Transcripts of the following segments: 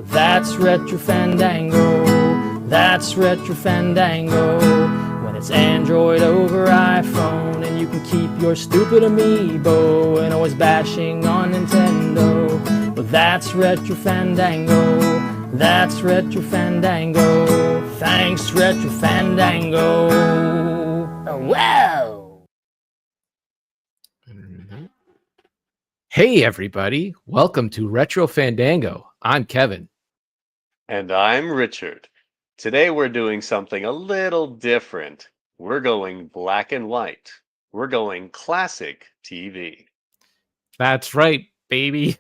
That's Retro Fandango. That's Retro Fandango. When it's Android over iPhone and you can keep your stupid amiibo and always bashing on Nintendo. Well, that's Retro Fandango. That's Retro Fandango. Thanks, Retro Fandango. Wow! Hey everybody, welcome to Retro Fandango. I'm Kevin. And I'm Richard. Today we're doing something a little different. We're going black and white. We're going classic TV. That's right, baby.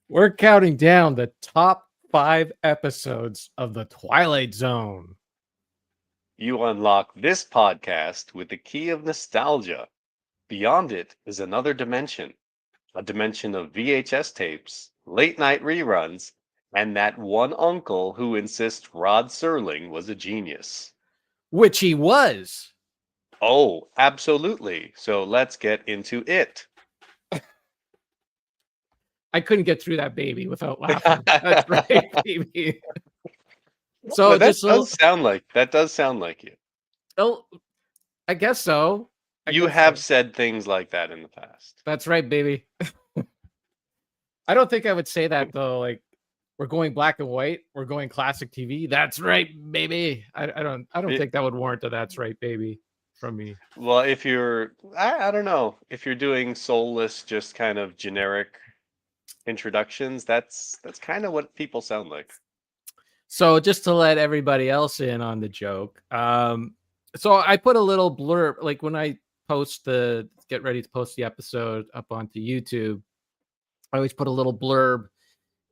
We're counting down the top 5 episodes of the Twilight Zone. You unlock this podcast with the key of nostalgia. Beyond it is another dimension, a dimension of VHS tapes, late night reruns, and that one uncle who insists Rod Serling was a genius. Which he was. Oh, absolutely. So let's get into it. I couldn't get through that baby without laughing. That's right, baby. So that does sound like you. Oh, I guess so. You have said things like that in the past. That's right, baby. I don't think I would say that though. Like, we're going black and white. We're going classic TV. That's right, baby. I don't think that would warrant a "that's right, baby" from me. Well, if you're, I don't know, if you're doing soulless, just kind of generic introductions, that's kind of what people sound like. So just to let everybody else in on the joke, so I put a little blurb, like when I get ready to post the episode up onto YouTube, I always put a little blurb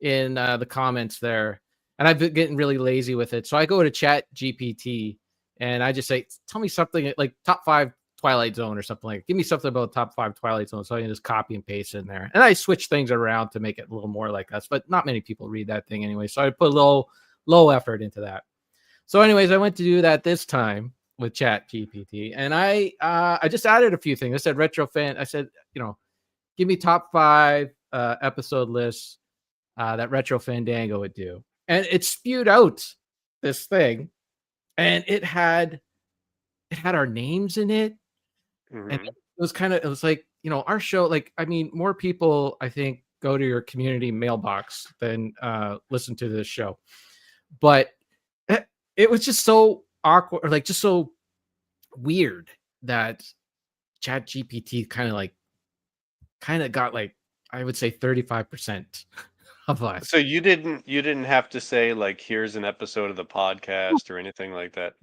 in the comments there, and I've been getting really lazy with it. So I go to Chat GPT and I just say, tell me something like top 5 Twilight Zone or something like, give me something about top 5 Twilight Zone. So I can just copy and paste in there. And I switch things around to make it a little more like us, but not many people read that thing anyway. So I put a little low effort into that. So anyways, I went to do that this time with Chat GPT, and I just added a few things. I said retro fan. I said, give me top 5 episode lists that Retro Fandango would do, and it spewed out this thing, and it had our names in it, and it was like, our show. Like, I mean, more people I think go to your community mailbox than listen to this show, but it was just so awkward, like just so weird that Chat GPT kind of got like, I would say 35% of us. So you didn't have to say like, here's an episode of the podcast or anything like that.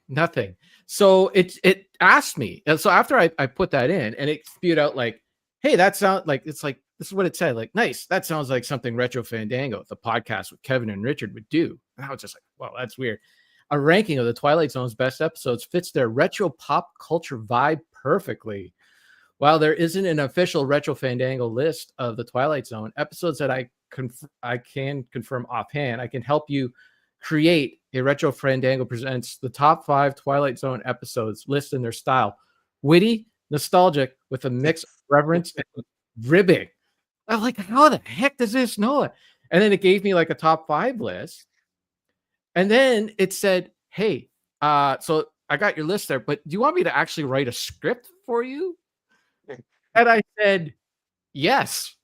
Nothing. So it asked me. And so after I put that in, and it spewed out like, hey, that sounds like, it's like, this is what it said. Like, nice. That sounds like something Retro Fandango, the podcast with Kevin and Richard, would do. And I was just like, wow, that's weird. A ranking of the Twilight Zone's best episodes fits their retro pop culture vibe perfectly. While there isn't an official Retro Fandango list of the Twilight Zone episodes that I can confirm offhand, I can help you create a Retro Fandango presents the top 5 Twilight Zone episodes list in their style. Witty, nostalgic, with a mix of reverence and ribbing. I'm like, how the heck does this know it? And then it gave me like a top 5 list. And then it said, hey, so I got your list there, but do you want me to actually write a script for you? And I said, yes.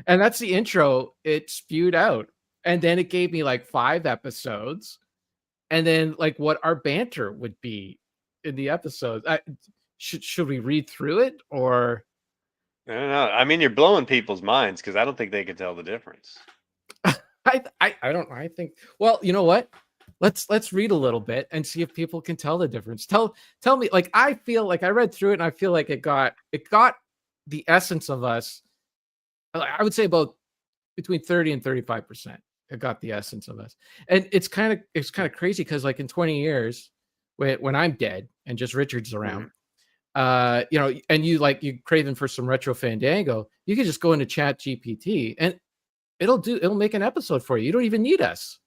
And that's the intro it spewed out. And then it gave me like 5 episodes. And then like what our banter would be in the episodes. Should we read through it, or? I don't know. I mean, you're blowing people's minds because I don't think they can tell the difference. I don't know. I think, well, you know what? Let's read a little bit and see if people can tell the difference. Tell me, like, I feel like I read through it and I feel like it got the essence of us. I would say about between 30 and 35%. It got the essence of us. And it's kind of crazy because like in 20 years, when I'm dead and just Richard's around, and you craving for some Retro Fandango, you can just go into Chat GPT and it'll make an episode for you. You don't even need us.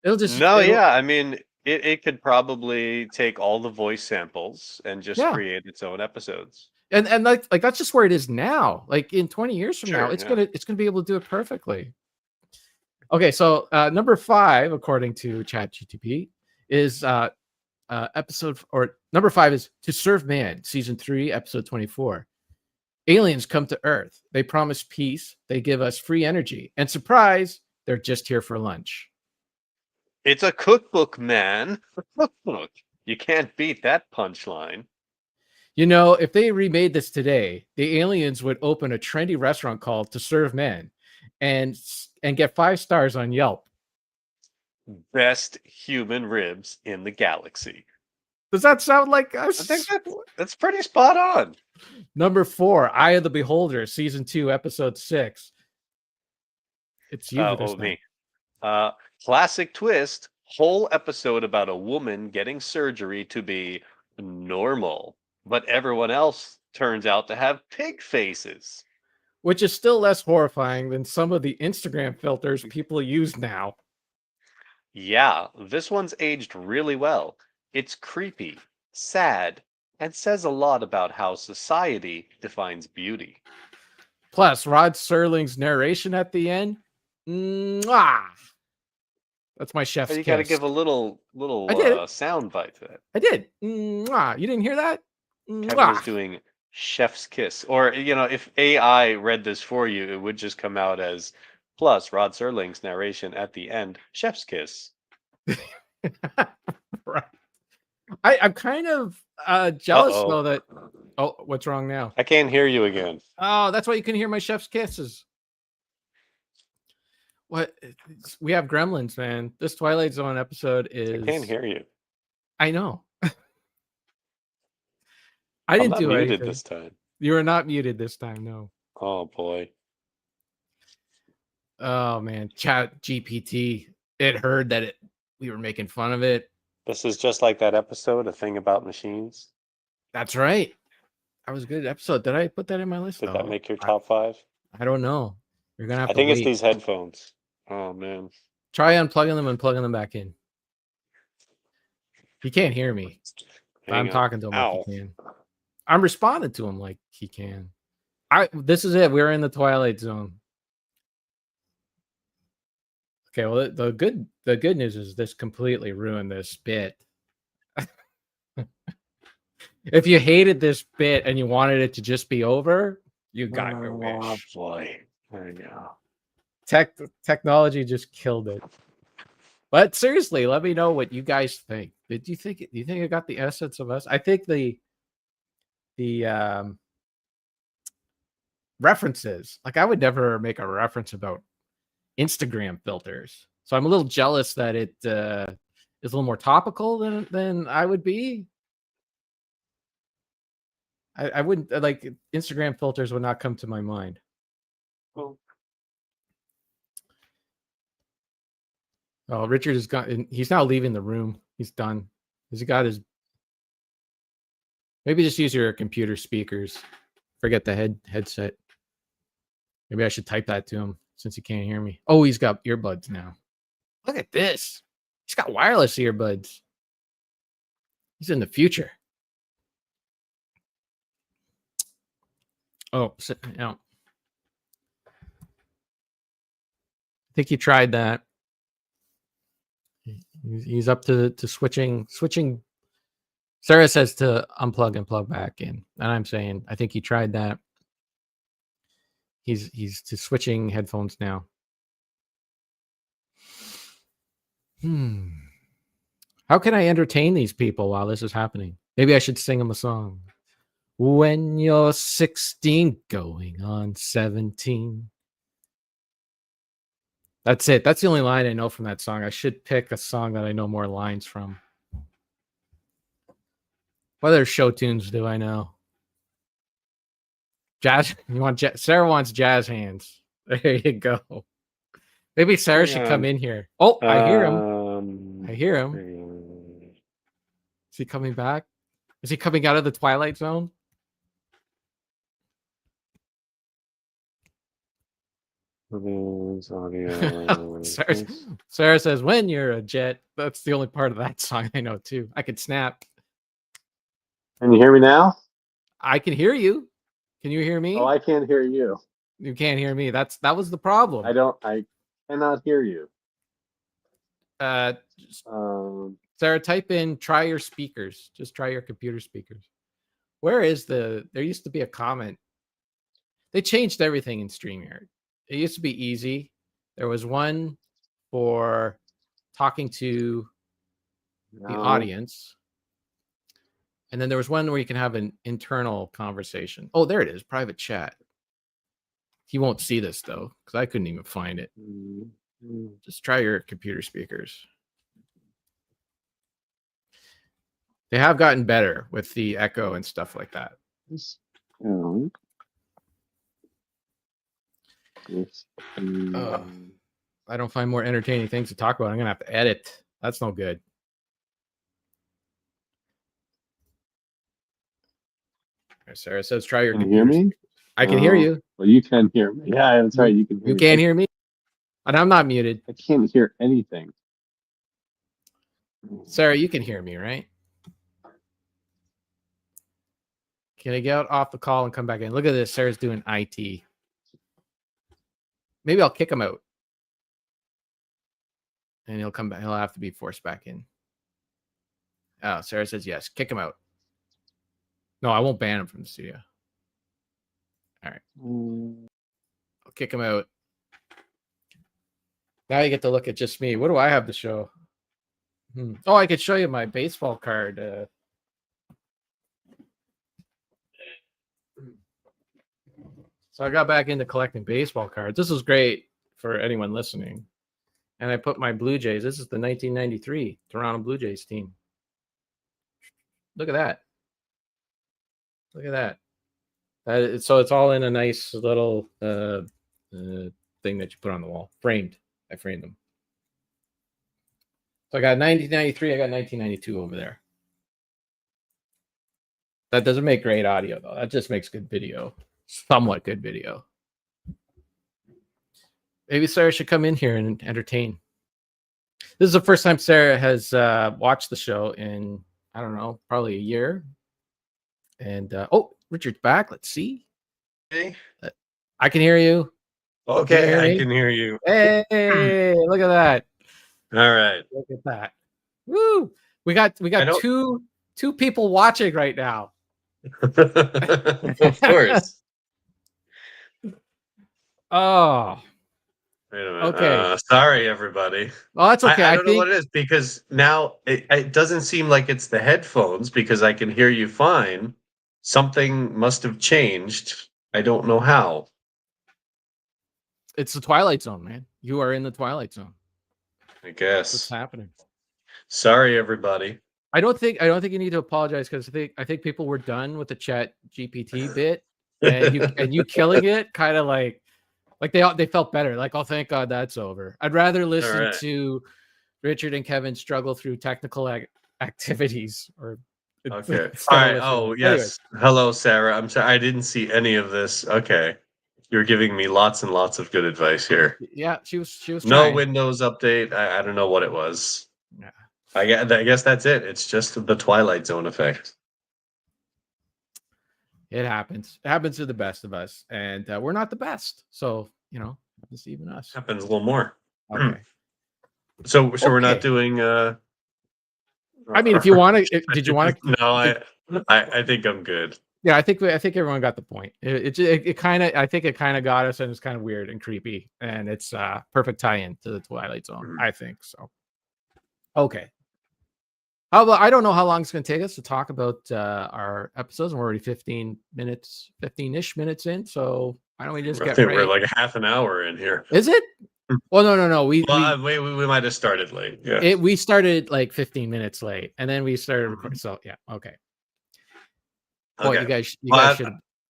I mean, it could probably take all the voice samples and just create its own episodes. And like that's just where it is now. Like in 20 years from now, Sure, it's yeah. gonna be able to do it perfectly. Okay, so number 5, according to ChatGTP, is episode or number 5 is To Serve Man, season 3, episode 24. Aliens come to Earth. They promise peace. They give us free energy, and surprise, they're just here for lunch. It's a cookbook, man. A cookbook. You can't beat that punchline. You know, if they remade this today, the aliens would open a trendy restaurant called To Serve Men, and get 5 stars on Yelp. Best human ribs in the galaxy. Does that sound like I think us? that's pretty spot on. Number 4, Eye of the Beholder, season 2, episode 6. It's you this time. Me. Classic twist. Whole episode about a woman getting surgery to be normal, but everyone else turns out to have pig faces. Which is still less horrifying than some of the Instagram filters people use now. Yeah, this one's aged really well. It's creepy, sad, and says a lot about how society defines beauty. Plus, Rod Serling's narration at the end. Mwah! That's my chef's But you kiss. got to give a little I did. sound bite to it. I did. Mwah! You didn't hear that? Kevin is doing chef's kiss. Or, if AI read this for you, it would just come out as plus Rod Serling's narration at the end, chef's kiss. Right. I'm kind of jealous Uh-oh. though that. Oh, what's wrong now? I can't hear you again. Oh, that's why you can hear my chef's kisses. What? We have gremlins, man. This Twilight Zone episode is. I can't hear you. I know. I I'm didn't not do muted anything. this time. You were not muted this time, no. Oh boy. Oh man, Chat GPT. It heard that we were making fun of it. This is just like that episode, A Thing About Machines. That's right. That was a good episode. Did I put that in my list? Did that make your top 5? I don't know. You're gonna have I to think wait. it's these headphones. Oh man. Try unplugging them and plugging them back in. He can't hear me. Hang I'm on. talking to him Ow. like he can. I'm responding to him like he can. This is it. We're in the Twilight Zone. Okay, well the good news is this completely ruined this bit. If you hated this bit and you wanted it to just be over, you got your wish. Boy. I know. Technology just killed it. But seriously, let me know what you guys think. Do you think it got the essence of us? I think the references, like I would never make a reference about Instagram filters. So I'm a little jealous that it is a little more topical than I would be. I wouldn't like Instagram filters would not come to my mind. Well, Oh, Richard is gone. He's now leaving the room. He's done. Has he got his? Maybe just use your computer speakers. Forget the headset. Maybe I should type that to him since he can't hear me. Oh, he's got earbuds now. Look at this. He's got wireless earbuds. He's in the future. Oh, sit down. I think he tried that. He's up to switching. Sarah says to unplug and plug back in, and I'm saying I think he tried that. He's to switching headphones now. How can I entertain these people while this is happening? Maybe I should sing them a song. When you're 16, going on 17. That's it. That's the only line I know from that song. I should pick a song that I know more lines from. What other show tunes do I know? Jazz. You want jazz? Sarah wants jazz hands. There you go. Maybe Sarah should come in here. Oh, I hear him. I hear him. Is he coming back? Is he coming out of the Twilight Zone? Sarah says, when you're a jet. That's the only part of that song I know too. I could snap. Can you hear me now? I can hear you. Can you hear me? Oh, I can't hear you. You can't hear me. That was the problem. I cannot hear you. Just- Um, Sarah, type in try your speakers. Just try your computer speakers. Where is there used to be a comment. They changed everything in StreamYard. It used to be easy. There was one for talking to the no. audience. And then there was one where you can have an internal conversation. Oh, there it is. Private chat. He won't see this though, because I couldn't even find it. Just try your computer speakers. They have gotten better with the echo and stuff like that. I don't find more entertaining things to talk about. I'm gonna have to edit. That's no good. Sarah says, "Try your." Can you hear me? I can hear you. Well, you can hear me. Yeah, that's right. You can. You can't hear me, and I'm not muted. I can't hear anything. Sarah, you can hear me, right? Can I get off the call and come back in? Look at this. Sarah's doing IT. Maybe I'll kick him out, and he'll come back. He'll have to be forced back in. Oh, Sarah says yes. Kick him out. No, I won't ban him from the studio. All right. I'll kick him out. Now you get to look at just me. What do I have to show? Oh, I could show you my baseball card. So I got back into collecting baseball cards. This is great for anyone listening. And I put my Blue Jays. This is the 1993 Toronto Blue Jays team. Look at that. Look at that. So it's all in a nice little thing that you put on the wall. Framed. I framed them. So I got 1993. I got 1992 over there. That doesn't make great audio, though. That just makes good video. Somewhat good video. Maybe Sarah should come in here and entertain. This is the first time Sarah has watched the show in, I don't know, probably a year. And oh, Richard's back. Let's see. Hey. I can hear you. Okay, I can hear you. Hey, look at that. All right. Look at that. Woo! We got two people watching right now. Of course. Oh. Wait a minute. Okay. Sorry, everybody. Oh, that's okay. I don't know what it is because now it doesn't seem like it's the headphones because I can hear you fine. Something must have changed. I don't know how. It's the Twilight Zone, man. You are in the Twilight Zone. I guess. What's happening? Sorry, everybody. I don't think you need to apologize because I think people were done with the Chat GPT bit, and you killing it kind of like they felt better. Like, oh, thank God that's over. I'd rather listen to Richard and Kevin struggle through technical activities. Or okay. All right. Oh, yes. Anyways. Hello, Sarah. I'm sorry. I didn't see any of this. Okay. You're giving me lots and lots of good advice here. Yeah, she was no trying. Windows update. I don't know what it was. Yeah. I guess that's it. It's just the Twilight Zone effect. It happens. It happens to the best of us, and we're not the best. So happens to even us. Happens a little more. Okay. So we're not doing. I mean, if you want to, did you want to? No, I think I'm good. Yeah, I think everyone got the point. It kind of, I think it kind of got us, and it's kind of weird and creepy, and it's perfect tie-in to the Twilight Zone. I think so. Okay. I don't know how long it's going to take us to talk about our episodes. We're already 15-ish minutes in. So why don't we just get right? We're like half an hour in here. Is it? Well, no. We might have started late. Yeah. We started like 15 minutes late, and then we started recording. So yeah, okay. Well, you guys should have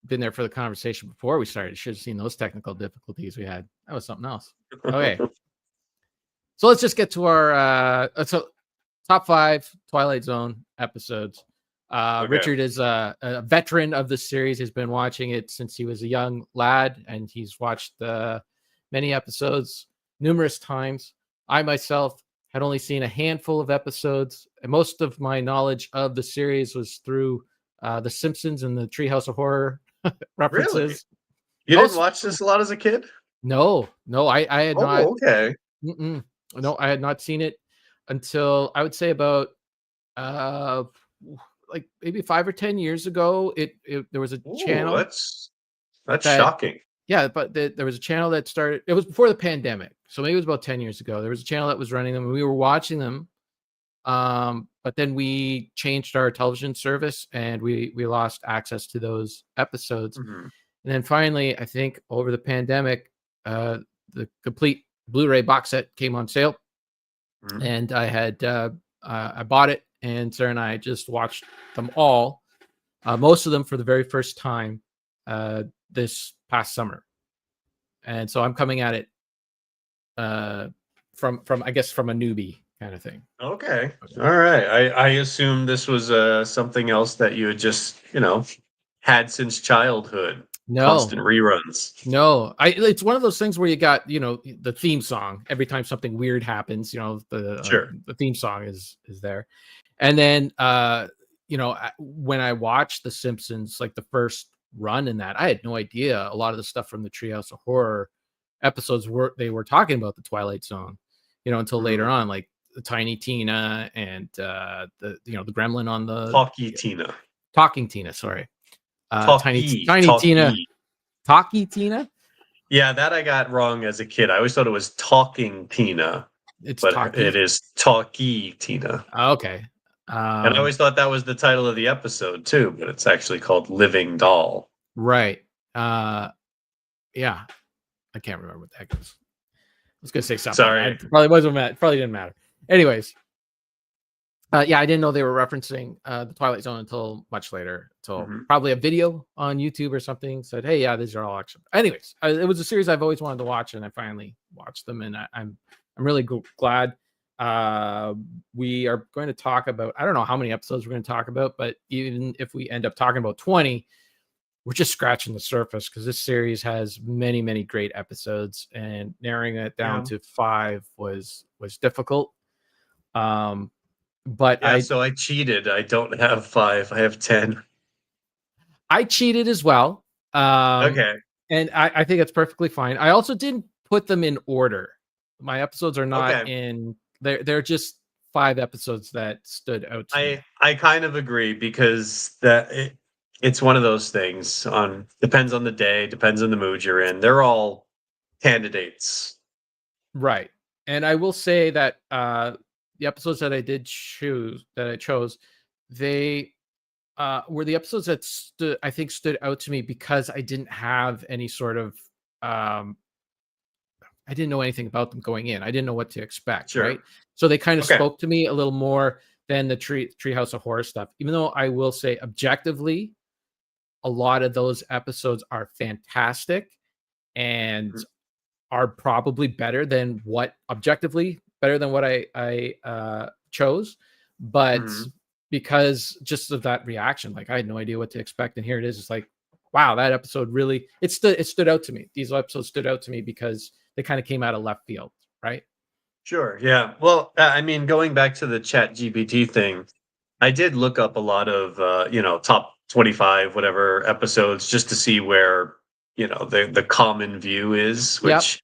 been there for the conversation before we started. You should have seen those technical difficulties we had. That was something else. Okay. So let's just get to our top 5 Twilight Zone episodes. Richard is a veteran of the series. He's been watching it since he was a young lad, and he's watched many episodes numerous times. I myself had only seen a handful of episodes, and most of my knowledge of the series was through The Simpsons and the Treehouse of Horror references. Really? You didn't watch this a lot as a kid? No, I had not. Oh, okay. No, I had not seen it until I would say about like maybe 5 or 10 years ago. There was a channel That's that shocking. Yeah, but there was a channel that started. It was before the pandemic, so maybe it was about 10 years ago. There was a channel that was running them, and we were watching them. But then we changed our television service, and we lost access to those episodes. Mm-hmm. And then finally, I think over the pandemic, the complete Blu-ray box set came on sale, and I had I bought it, and Sarah and I just watched them all, most of them for the very first time this past summer. And so I'm coming at it from I guess from a newbie kind of thing. Okay. All right. I assume this was something else that you had just, had since childhood. No. Constant reruns. No. It's one of those things where you got, the theme song every time something weird happens, the theme song is there. And then when I watched The Simpsons, like the first run in that, I had no idea a lot of the stuff from the Treehouse of Horror episodes were talking about the Twilight Zone, until later on, like the Tiny Tina and the gremlin on the Talking Tina, sorry. Tiny Tina. Talkie Tina? Yeah, that I got wrong as a kid. I always thought it was Talking Tina. But it is Talkie Tina. Okay. And I always thought that was the title of the episode too, but it's actually called Living Doll. Right. Yeah. I can't remember what the heck it was. I was gonna say something. Sorry. Probably didn't matter. Anyways. I didn't know they were referencing the Twilight Zone until much later. So probably a video on YouTube or something said, "Hey, yeah, these are all action." Anyways, it was a series I've always wanted to watch, and I finally watched them, and I'm really glad. We are going to talk about, I don't know how many episodes we're going to talk about, but even if we end up talking about 20, we're just scratching the surface, because this series has many, many great episodes, and narrowing it down to 5 was difficult. But so I cheated. I don't have 5. I have 10. I cheated as well. Okay. And I think it's perfectly fine. I also didn't put them in order. My episodes are not in. They're just 5 episodes that stood out to me. I kind of agree, because it's one of those things. Depends on the day, depends on the mood you're in. They're all candidates, right? And I will say that the episodes that I chose, they were the episodes that stood out to me, because I didn't have any sort of I didn't know anything about them going in. I didn't know what to expect, right? So they kind of spoke to me a little more than the Treehouse of Horror stuff. Even though I will say, objectively, a lot of those episodes are fantastic and are probably better than what I chose. But because just of that reaction, like I had no idea what to expect, and here it is. It's like, wow, that episode really it stood out to me. These episodes stood out to me because they kind of came out of left field, right? Sure. Yeah. Well, I mean, going back to the ChatGPT thing, I did look up a lot of top 25 whatever episodes, just to see where the common view is, which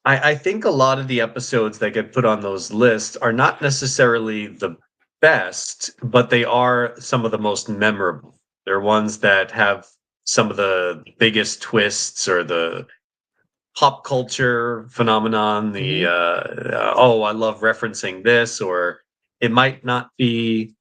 I think a lot of the episodes that get put on those lists are not necessarily the best, but they are some of the most memorable. They're ones that have some of the biggest twists, or the pop culture phenomenon, I love referencing this, or it might not be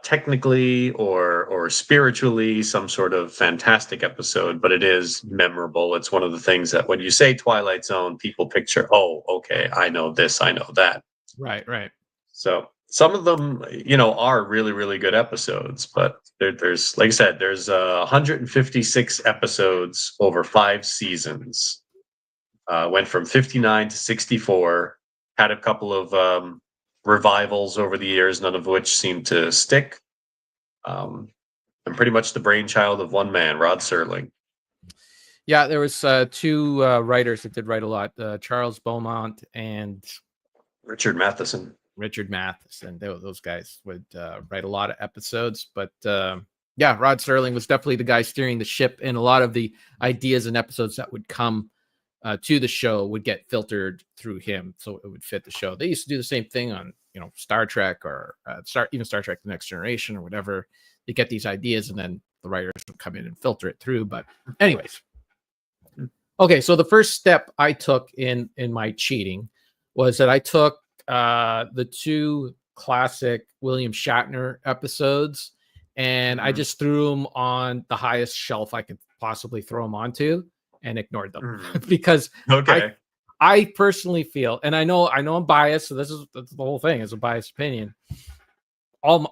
technically or spiritually some sort of fantastic episode, but it is memorable. It's one of the things that when you say Twilight Zone, people picture, oh, okay, I know this, I know that. Right. So some of them, are really, really good episodes, but there's, like I said, there's 156 episodes over 5 seasons. Went from 59 to 64, had a couple of revivals over the years, none of which seemed to stick. And pretty much the brainchild of one man, Rod Serling. Yeah, there was 2 writers that did write a lot, Charles Beaumont and Richard Matheson. Richard Matheson, and those guys would write a lot of episodes. But yeah, Rod Serling was definitely the guy steering the ship, and a lot of the ideas and episodes that would come to the show would get filtered through him, so it would fit the show. They used to do the same thing on Star Trek or even Star Trek: The Next Generation or whatever. They get these ideas, and then the writers would come in and filter it through. But anyways, okay. So the first step I took in my cheating was that I took the 2 classic William Shatner episodes, and I just threw them on the highest shelf I could possibly throw them onto, and ignored them because I personally feel, and I know I'm biased, so that's the whole thing is a biased opinion.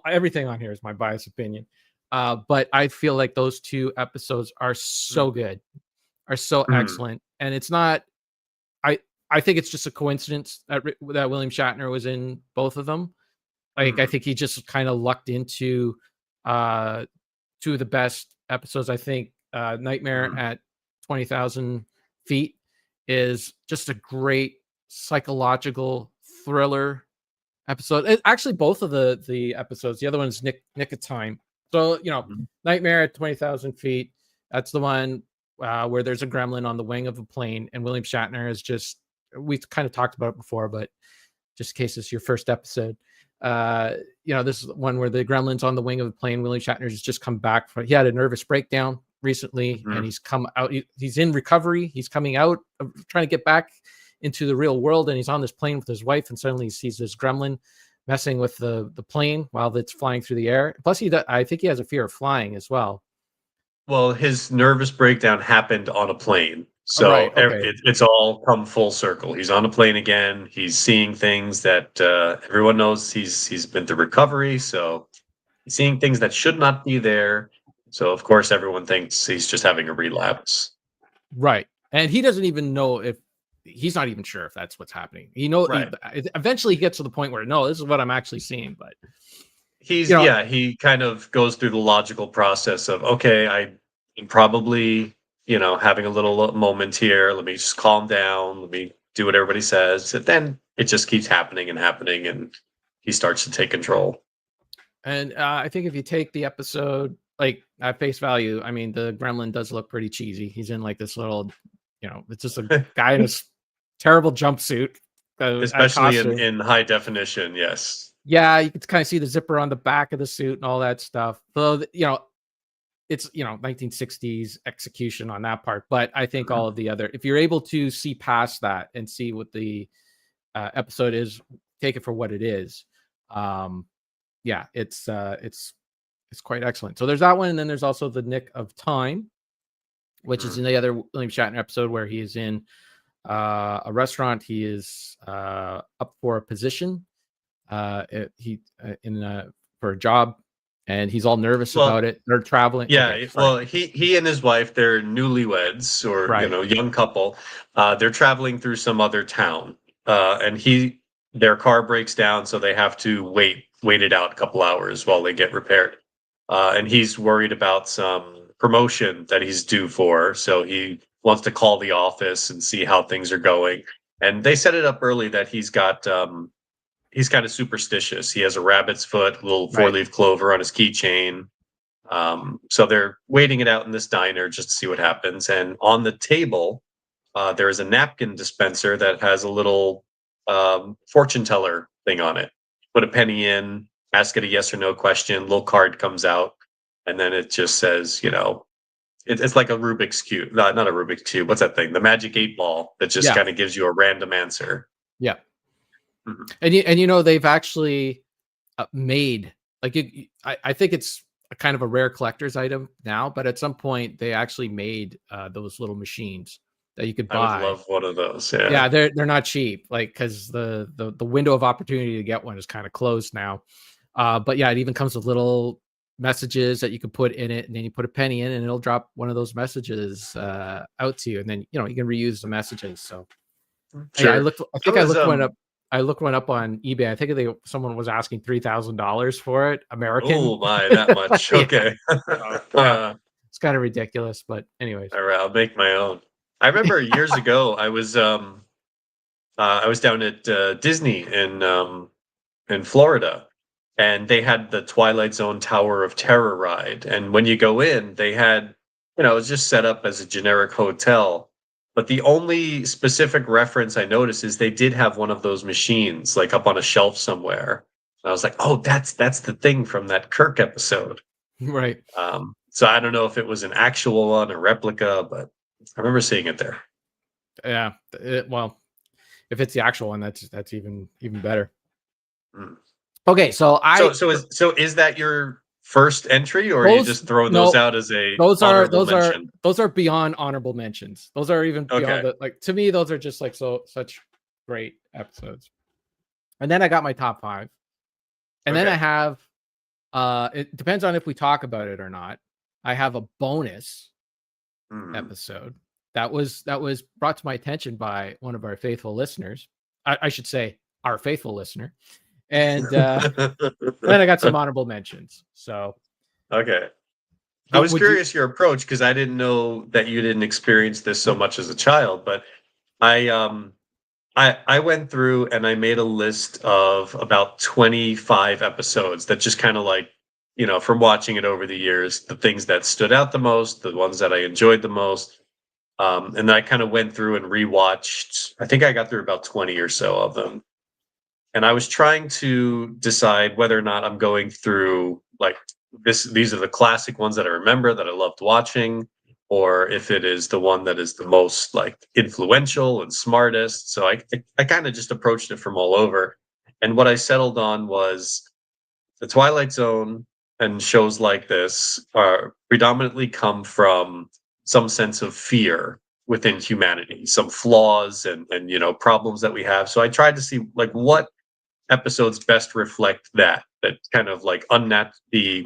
Everything on here is my biased opinion, but I feel like those 2 episodes are so good, are so excellent, and it's not. I think it's just a coincidence that William Shatner was in both of them. Like I think he just kind of lucked into 2 of the best episodes. I think Nightmare at 20,000 Feet is just a great psychological thriller episode. Actually, both of the episodes. The other one's Nick of Time. So Nightmare at 20,000 Feet. That's the one where there's a gremlin on the wing of a plane, and William Shatner is just. We've kind of talked about it before, but just in case it's your first episode, this is one where the gremlin's on the wing of the plane. William Shatner's just come back he had a nervous breakdown recently, and he's come out. He's in recovery. He's coming out, trying to get back into the real world, and he's on this plane with his wife, and suddenly he sees this gremlin messing with the plane while it's flying through the air. Plus, I think he has a fear of flying as well. Well, his nervous breakdown happened on a plane. So it's all come full circle. He's on a plane again. He's seeing things that everyone knows he's been through recovery. So he's seeing things that should not be there. So, of course, everyone thinks he's just having a relapse. Right. And he doesn't even know he's not even sure if that's what's happening. Eventually he gets to the point where, no, this is what I'm actually seeing. But he kind of goes through the logical process of, okay, I'm probably having a little moment here. Let me just calm down. Let me do what everybody says. And then it just keeps happening, and he starts to take control. And I think if you take the episode like at face value, I mean, the gremlin does look pretty cheesy. He's in like this little, it's just a guy in this terrible jumpsuit. Especially in high definition, yes. Yeah, you can kind of see the zipper on the back of the suit and all that stuff. So, it's 1960s execution on that part, but I think all of the other, if you're able to see past that and see what the episode is, take it for what it is. It's quite excellent. So there's that one, and then there's also the Nick of Time, which is in the other William Shatner episode where he is in a restaurant. He is up for a position, for a job. And he's all nervous about it. They're traveling. Yeah. He and his wife, they're newlyweds or, young couple. They're traveling through some other town. And their car breaks down. So they have to wait it out a couple hours while they get repaired. And he's worried about some promotion that he's due for. So he wants to call the office and see how things are going. And they set it up early that he's got, he's kind of superstitious. He has a rabbit's foot, a little 4-leaf clover on his keychain. So they're waiting it out in this diner just to see what happens. And on the table, there is a napkin dispenser that has a little fortune teller thing on it. Put a penny in, ask it a yes or no question, little card comes out, and then it just says, it's like a Rubik's Cube. Not a Rubik's Cube. What's that thing? The Magic 8 Ball that just kind of gives you a random answer. Yeah. And they've actually made I think it's a kind of a rare collector's item now, but at some point they actually made those little machines that you could buy. I would love one of those. Yeah, they're not cheap, because the window of opportunity to get one is kind of closed now. But yeah, it even comes with little messages that you can put in it, and then you put a penny in, and it'll drop one of those messages out to you, and then you can reuse the messages. So sure. I looked one up on eBay. I think someone was asking $3,000 for it, American. Oh my, that much. Okay. It's kind of ridiculous, but anyways. All right, I'll make my own. I remember years ago, I was down at Disney in in Florida, and they had the Twilight Zone Tower of Terror ride. And when you go in, they had, it was just set up as a generic hotel. But the only specific reference I noticed is they did have one of those machines like up on a shelf somewhere. And I was like, oh, that's the thing from that Kirk episode. Right. So I don't know if it was an actual one, a replica, but I remember seeing it there. Yeah. Well, if it's the actual one, that's even better. Mm. Okay, so is that your first entry, or are you just throwing those out as a honorable mention? Those are beyond honorable mentions. Those are even beyond to me, those are just like such great episodes. And then I got my top 5. And then I have it depends on if we talk about it or not. I have a bonus episode that was brought to my attention by one of our faithful listeners. I should say our faithful listener. And then I got some honorable mentions. So okay. I was curious your approach, because I didn't know that you didn't experience this so much as a child, but I went through and I made a list of about 25 episodes that just kind of like, from watching it over the years, the things that stood out the most, the ones that I enjoyed the most. And then I kind of went through and rewatched, I think I got through about 20 or so of them. And I was trying to decide whether or not I'm going through like these are the classic ones that I remember that I loved watching, or if it is the one that is the most like influential and smartest. So I kind of just approached it from all over. And what I settled on was the Twilight Zone and shows like this are predominantly come from some sense of fear within humanity, some flaws and problems that we have. So I tried to see like what episodes best reflect that kind of like the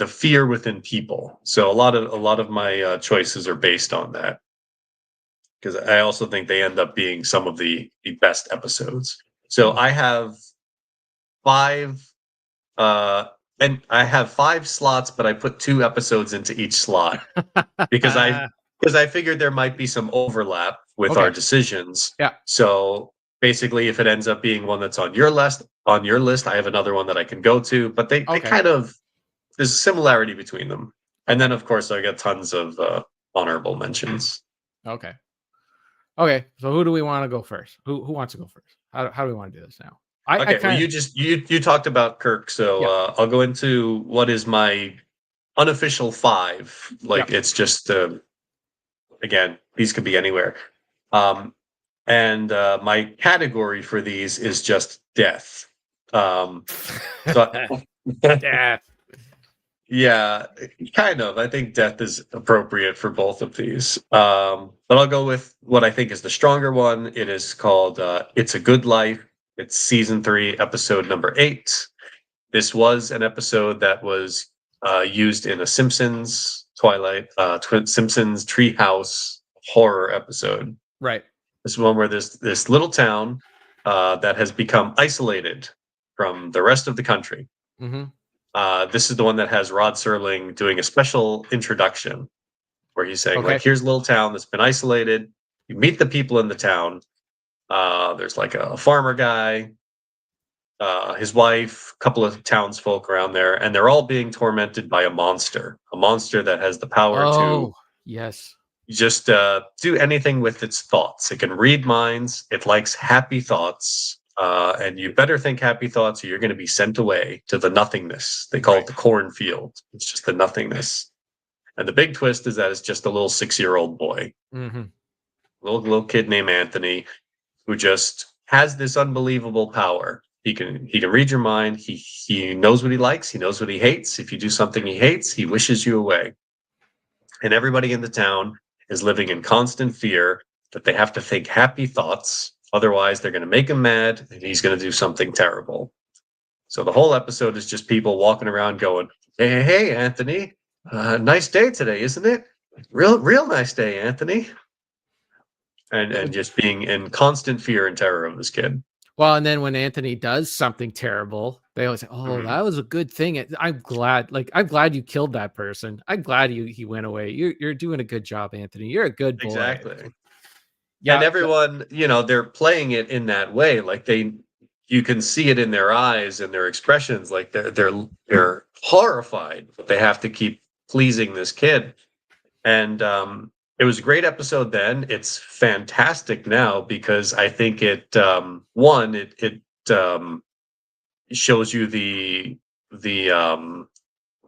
fear within people. So a lot of my choices are based on that, because I also think they end up being some of the best episodes. So I have 5 and I have 5 slots, but I put 2 episodes into each slot because I figured there might be some overlap with our decisions. Yeah. So basically, if it ends up being one that's on your list, I have another one that I can go to. But they kind of, there's a similarity between them. And then, of course, I got tons of honorable mentions. Okay. So who do we want to go first? Who wants to go first? How do we want to do this now? You talked about Kirk, so I'll go into what is my unofficial 5. Like it's just again, these could be anywhere. And my category for these is just death. Death. Yeah, kind of. I think death is appropriate for both of these. But I'll go with what I think is the stronger one. It is called It's a Good Life. It's season 3, episode number 8. This was an episode that was used in a Simpsons Simpsons Treehouse horror episode. Right. This is one where this little town that has become isolated from the rest of the country. Mm-hmm. This is the one that has Rod Serling doing a special introduction where he's saying, like, here's a little town that's been isolated. You meet the people in the town. There's like a farmer guy, his wife, a couple of townsfolk around there, and they're all being tormented by a monster that has the power to just do anything with its thoughts. It can read minds. It likes happy thoughts. And you better think happy thoughts or you're going to be sent away to the nothingness. They call it the cornfield. It's just the nothingness. And the big twist is that it's just a little 6-year-old boy, little kid named Anthony, who just has this unbelievable power. He can read your mind. He knows what he likes. He knows what he hates. If you do something he hates, he wishes you away. And everybody in the town is living in constant fear that they have to think happy thoughts. Otherwise, they're going to make him mad and he's going to do something terrible. So the whole episode is just people walking around going, hey, Anthony, nice day today, isn't it? Real nice day, Anthony. And just being in constant fear and terror of this kid. Well, and then when Anthony does something terrible, they always say, "Oh, that was a good thing." I'm glad you killed that person. I'm glad he went away. You're doing a good job, Anthony. You're a good boy. Exactly. Yeah, and everyone, they're playing it in that way. Like you can see it in their eyes and their expressions, like they're horrified, but they have to keep pleasing this kid. And it was a great episode then. It's fantastic now because I think it shows you the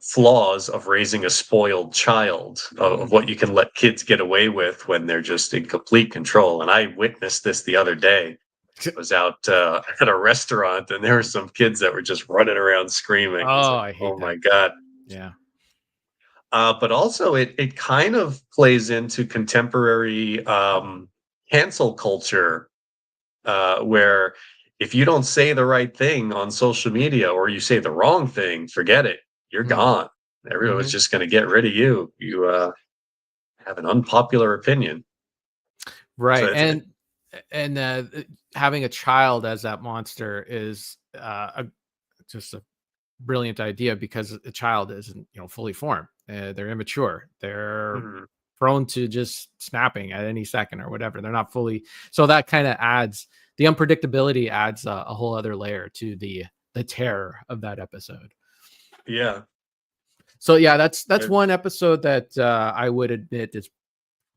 flaws of raising a spoiled child, of what you can let kids get away with when they're just in complete control. And I witnessed this the other day. I was out at a restaurant, and there were some kids that were just running around screaming. Oh, Like, I hate that. my God. Yeah. But also it kind of plays into contemporary cancel culture, where if you don't say the right thing on social media or you say the wrong thing, forget it. You're gone. Everyone's just going to get rid of you. You have an unpopular opinion. Right. So And having a child as that monster is just a brilliant idea, because a child isn't, fully formed. They're immature. They're prone to just snapping at any second or whatever. They're not fully. So that kind of adds the unpredictability, adds a whole other layer to the terror of that episode. yeah. So yeah, that's one episode that I would admit is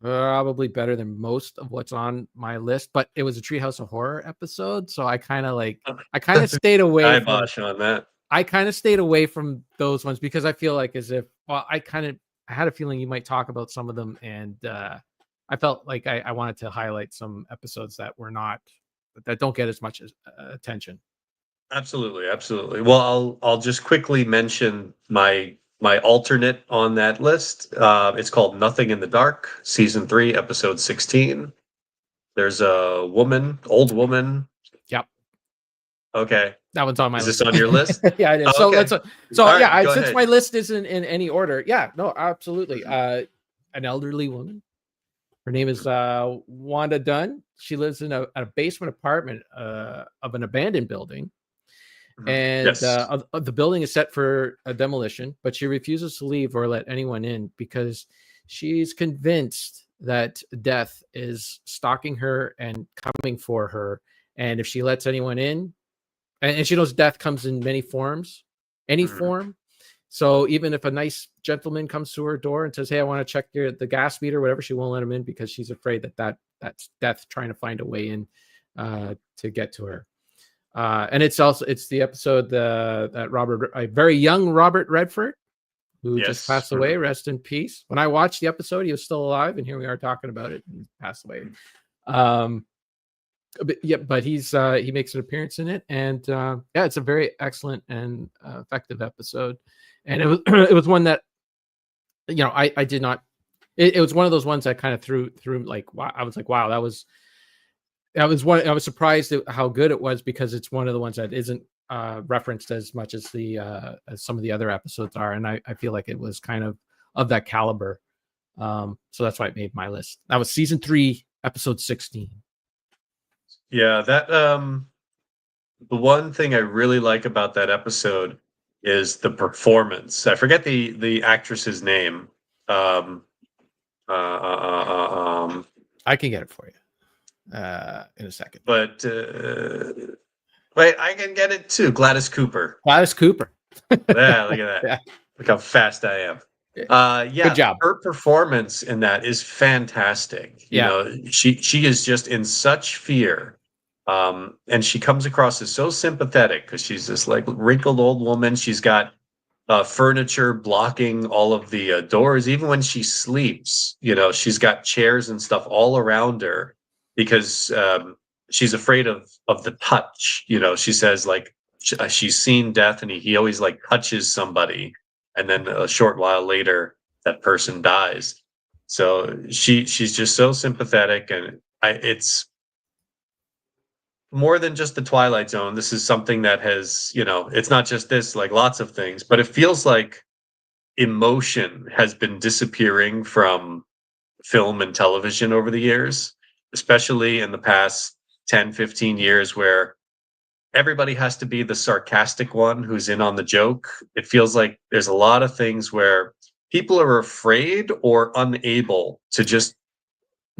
probably better than most of what's on my list, but it was a Treehouse of Horror episode, so I kind of stayed away from. Kibosh on that. I kind of stayed away from those ones because I feel like as if, well, I had a feeling you might talk about some of them, and I felt like I wanted to highlight some episodes that don't get as much attention. Absolutely. Well, I'll just quickly mention my alternate on that list. It's called Nothing in the Dark, season 3, episode 16. There's a old woman. Yep. Okay. That one's on my list. Is this on your list? Yeah, it is. Oh, okay. Since my list isn't in any order, yeah, no, absolutely. An elderly woman. Her name is Wanda Dunn. She lives in a basement apartment of an abandoned building. And Yes. the building is set for a demolition, but she refuses to leave or let anyone in because she's convinced that death is stalking her and coming for her. And if she lets anyone in, and she knows death comes in many forms, any form. So even if a nice gentleman comes to her door and says, "Hey, I want to check the gas meter," whatever, she won't let him in because she's afraid that's death trying to find a way in to get to her. And it's the episode that a very young Robert Redford, who just passed away, rest in peace. When I watched the episode, he was still alive, and here we are talking about it. He passed away. But he makes an appearance in it, and it's a very excellent and effective episode. And it was one that I did not. It was one of those ones that kind of threw like, wow. I was like, wow, that was one. I was surprised at how good it was, because it's one of the ones that isn't referenced as much as as some of the other episodes are, and I feel like it was kind of that caliber. So that's why it made my list. That was season 3, episode 16. Yeah, that the one thing I really like about that episode is the performance. I forget the actress's name. I can get it for you in a second. But wait, I can get it too. Gladys Cooper. Yeah, look at that. Yeah. Look how fast I am. Good job. Her performance in that is fantastic. You know, she is just in such fear. And she comes across as so sympathetic because she's this like wrinkled old woman. She's got furniture blocking all of the doors. Even when she sleeps, she's got chairs and stuff all around her because she's afraid of the touch. She says like she's seen death, and he always like touches somebody, and then a short while later that person dies. So she's just so sympathetic, and it's more than just the Twilight Zone. This is something that has, it's not just this, like lots of things, but it feels like emotion has been disappearing from film and television over the years, especially in the past 10, 15 years, where everybody has to be the sarcastic one who's in on the joke. It feels like there's a lot of things where people are afraid or unable to just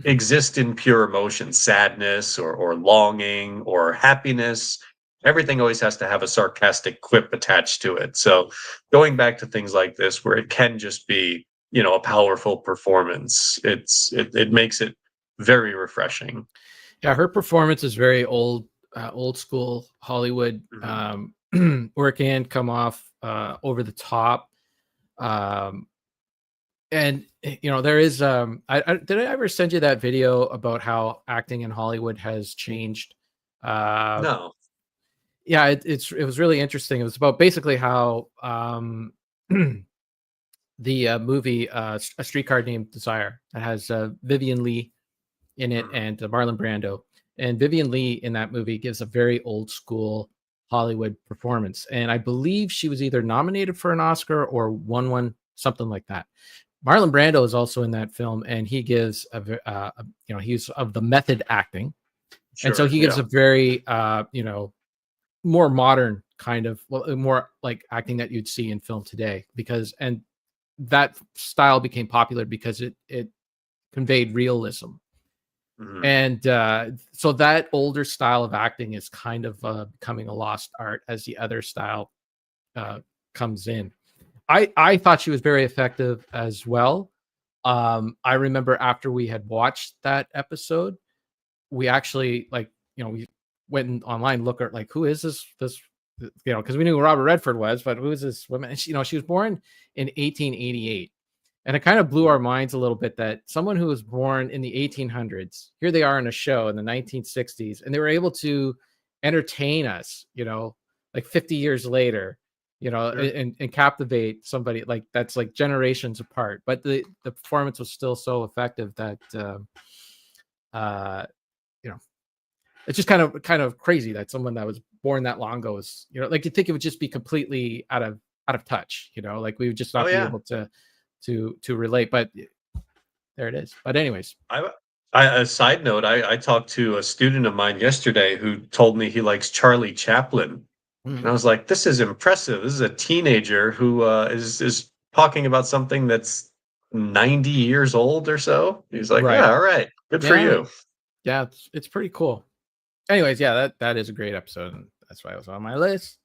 exist in pure emotion, sadness or longing or happiness. everything always has to have a sarcastic quip attached to it. So going back to things like this, where it can just be, a powerful performance, it makes it very refreshing. Yeah, her performance is very old school Hollywood, where it can come off over the top. And there is did I ever send you that video about how acting in Hollywood has changed? No. Yeah, it was really interesting. It was about basically how the movie A Streetcar Named Desire, that has Vivian Lee in it and Marlon Brando. And Vivian Lee in that movie gives a very old school Hollywood performance. And I believe she was either nominated for an Oscar or won one, something like that. Marlon Brando is also in that film, and he gives he's of the method acting. And so he gives a very, more modern kind of, more like acting that you'd see in film today, and that style became popular because it conveyed realism. And so that older style of acting is kind of becoming a lost art as the other style comes in. I thought she was very effective as well. I remember after we had watched that episode, we actually we went online, look at who is this because we knew who Robert Redford was, but who is this woman? And she was born in 1888. And it kind of blew our minds a little bit that someone who was born in the 1800s, here they are in a show in the 1960s, and they were able to entertain us, 50 years later, and captivate somebody that's generations apart. But the performance was still so effective that, it's just kind of crazy that someone that was born that long ago is, you'd think it would just be completely out of touch, we would just not be able to relate, but there it is. But anyways, a side note, I talked to a student of mine yesterday who told me he likes Charlie Chaplin. And I was like, this is impressive. This is a teenager who is talking about something that's 90 years old or so. He's like, Right. yeah, all right. Good for you. Yeah, it's pretty cool. Anyways, yeah, that is a great episode, and that's why it was on my list.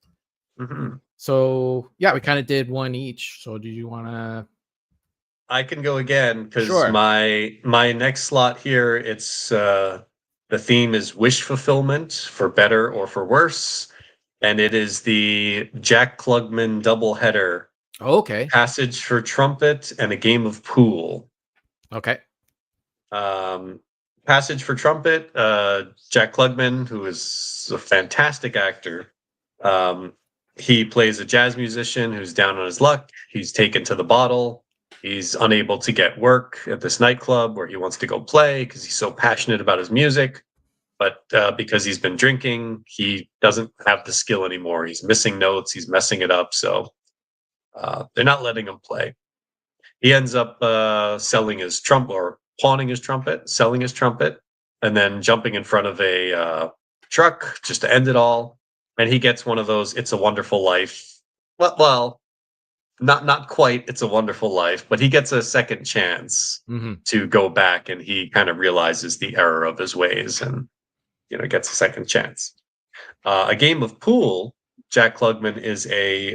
So yeah, we kind of did one each. So do you want to? I can go again because Sure. my next slot here, it's the theme is wish fulfillment, for better or for worse, and it is the Jack Klugman doubleheader. Okay. Passage for Trumpet and a game of pool. Okay. Passage for Trumpet, Jack Klugman, who is a fantastic actor. He plays a jazz musician who's down on his luck. He's taken to the bottle. He's unable to get work at this nightclub where he wants to go play because he's so passionate about his music. But because he's been drinking, he doesn't have the skill anymore. He's missing notes. He's messing it up. So they're not letting him play. He ends up selling his trumpet, or pawning his trumpet, selling his trumpet, and then jumping in front of a truck just to end it all. And he gets one of those "It's a Wonderful Life." Well, not quite "It's a Wonderful Life," but he gets a second chance to go back, and he kind of realizes the error of his ways, and gets a second chance. A game of pool. Jack Klugman is a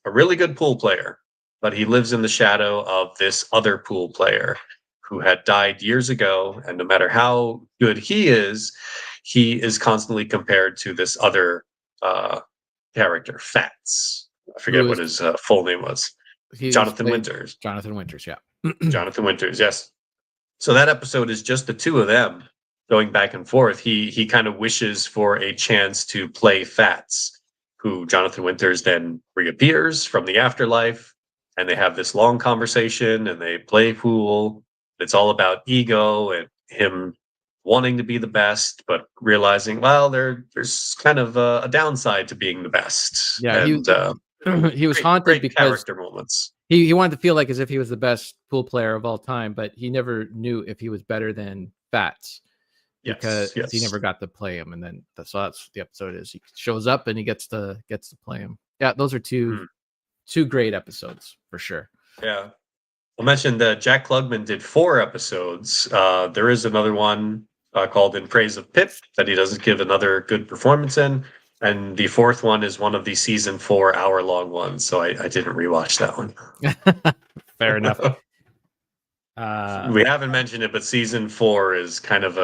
really good pool player, but he lives in the shadow of this other pool player who had died years ago. And no matter how good he is constantly compared to this other character, Fats. I forget what his full name was. Jonathan Winters. Jonathan Winters, yeah. Jonathan Winters, yes. So that episode is just the two of them going back and forth. He kind of wishes for a chance to play Fats, who Jonathan Winters then reappears from the afterlife, and they have this long conversation and they play pool. It's all about ego and him wanting to be the best, but realizing, well, there's kind of a downside to being the best. Yeah, and he was haunted because character moments. He wanted to feel like as if he was the best pool player of all time, but he never knew if he was better than Fats because he never got to play him. And then that's the episode is. He shows up and he gets to play him. Yeah, those are two great episodes for sure. Yeah. I'll mention that Jack Klugman did 4 episodes. There is another one called In Praise of Pip that he doesn't give another good performance in. And the fourth one is one of the season 4 hour-long ones, so I didn't rewatch that one. Fair enough. We haven't mentioned it, but season 4 is kind of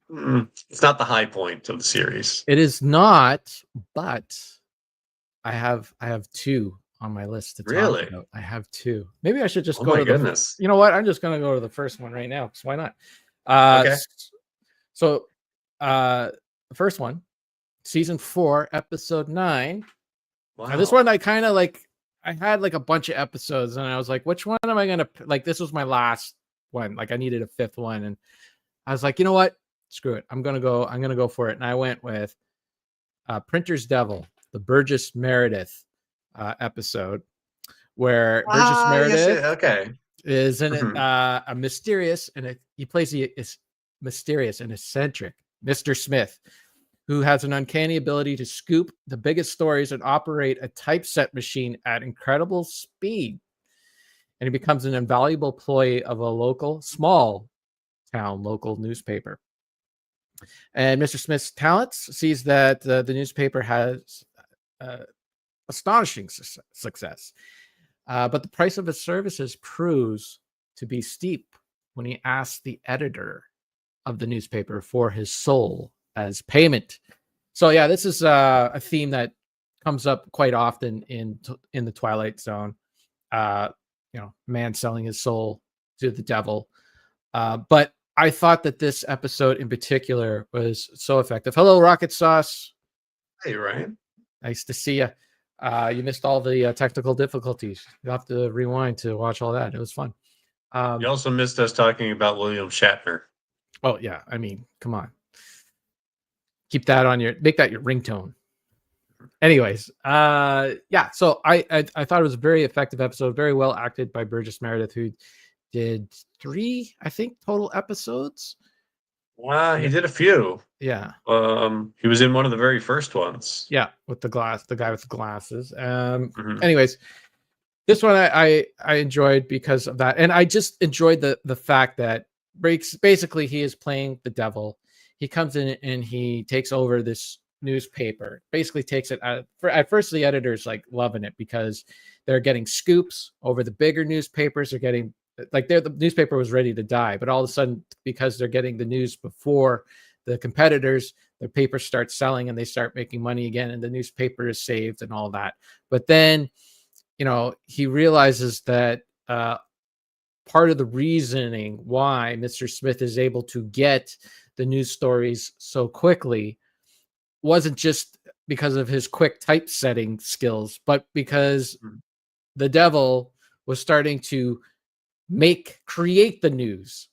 it's not the high point of the series. It is not, but I have two on my list to Really? talk about. I have two. Maybe I should just Oh go my to goodness. You know what? I'm just going to go to the first one right now, because why not? Okay. So, the first one, season 4, episode 9. Wow. Now, this one I kind of like. I had like a bunch of episodes, and I was like, which one am I gonna like? This was my last one. Like, I needed a fifth one, and I was like, you know what? Screw it. I'm gonna go for it. And I went with Printer's Devil, the Burgess Meredith episode, where Burgess Meredith okay. is in Mhm. a mysterious, and he plays the mysterious and eccentric Mr. Smith, who has an uncanny ability to scoop the biggest stories and operate a typeset machine at incredible speed. And he becomes an invaluable employee of a small town local newspaper. And Mr. Smith's talents sees that the newspaper has astonishing success. But the price of his services proves to be steep when he asks the editor of the newspaper for his soul as payment. So yeah, this is a theme that comes up quite often in the Twilight Zone. Man selling his soul to the devil. But I thought that this episode in particular was so effective. Hello, Rocket Sauce. Hey, Ryan. Nice to see you. You missed all the technical difficulties. You have to rewind to watch all that. It was fun. You also missed us talking about William Shatner. Oh yeah, I mean, come on. Make that your ringtone. Anyways, yeah. So I thought it was a very effective episode, very well acted by Burgess Meredith, who did 3, I think, total episodes. He did a few. Yeah. He was in one of the very first ones. Yeah, with the guy with the glasses. Mhm. Anyways, this one I enjoyed because of that, and I just enjoyed the fact that basically he is playing the devil. He comes in and he takes over this newspaper. Basically, takes it at first. The editor's like loving it because they're getting scoops over the bigger newspapers. They're getting the newspaper was ready to die, but all of a sudden, because they're getting the news before the competitors, the paper starts selling and they start making money again, and the newspaper is saved and all that. But then, he realizes that part of the reasoning why Mr. Smith is able to get the news stories so quickly wasn't just because of his quick typesetting skills, but because the devil was starting to create the news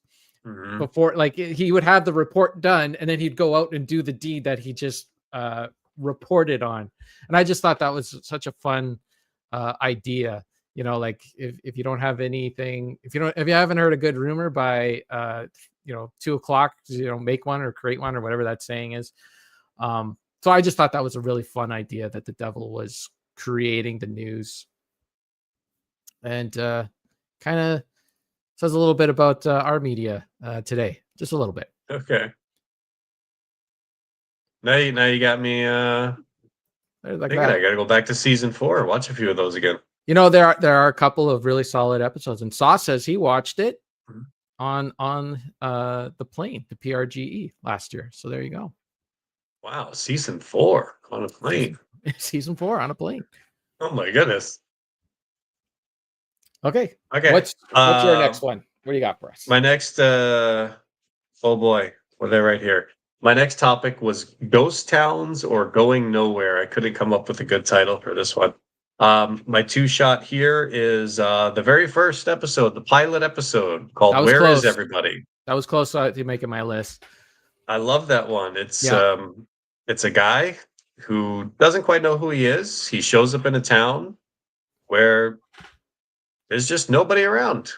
before, like he would have the report done and then he'd go out and do the deed that he just reported on. And I just thought that was such a fun idea. Like if you don't have anything, if you haven't heard a good rumor by 2:00, make one or create one or whatever that saying is. So I just thought that was a really fun idea that the devil was creating the news, and kind of says a little bit about our media today, just a little bit. Okay. Now you got me. I gotta go back to season 4. Watch a few of those again. There are a couple of really solid episodes, and Sauce says he watched it on the plane, the PRGE last year. So there you go. Wow, season 4 on a plane. Season 4 on a plane. Oh my goodness. Okay. Okay. What's your next one? What do you got for us? My next oh boy, what did I write here? My next topic was ghost towns or going nowhere. I couldn't come up with a good title for this one. My 2-shot here is the very first episode, the pilot episode called Where Is Everybody? That was close to making my list. I love that one. It's a guy who doesn't quite know who he is. He shows up in a town where there's just nobody around.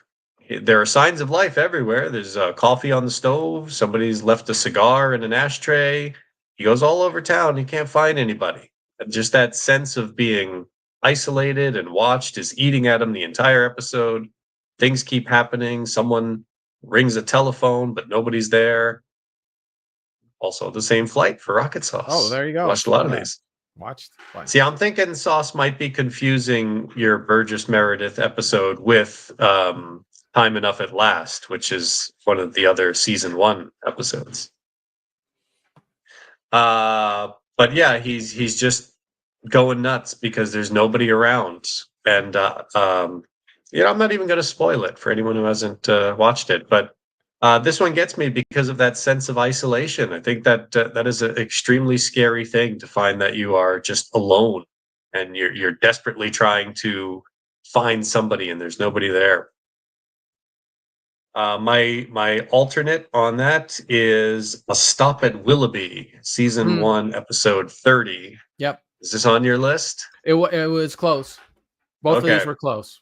There are signs of life everywhere. There's coffee on the stove. Somebody's left a cigar in an ashtray. He goes all over town. He can't find anybody. And just that sense of being isolated and watched is eating at him the entire episode. Things keep happening. Someone rings a telephone, but nobody's there. Also, the same flight for Rocket Sauce. Oh, there you go. Watched a lot of Yeah. these. Watched. See, I'm thinking Sauce might be confusing your Burgess Meredith episode with Time Enough at Last, which is one of the other season 1 episodes. But yeah, he's just going nuts because there's nobody around, and I'm not even going to spoil it for anyone who hasn't watched it, but this one gets me because of that sense of isolation. I think that that is an extremely scary thing, to find that you are just alone and you're desperately trying to find somebody and there's nobody there. My alternate on that is A Stop at Willoughby, season 1, episode 30. Yep. Is this on your list? It was close. Both of these were close.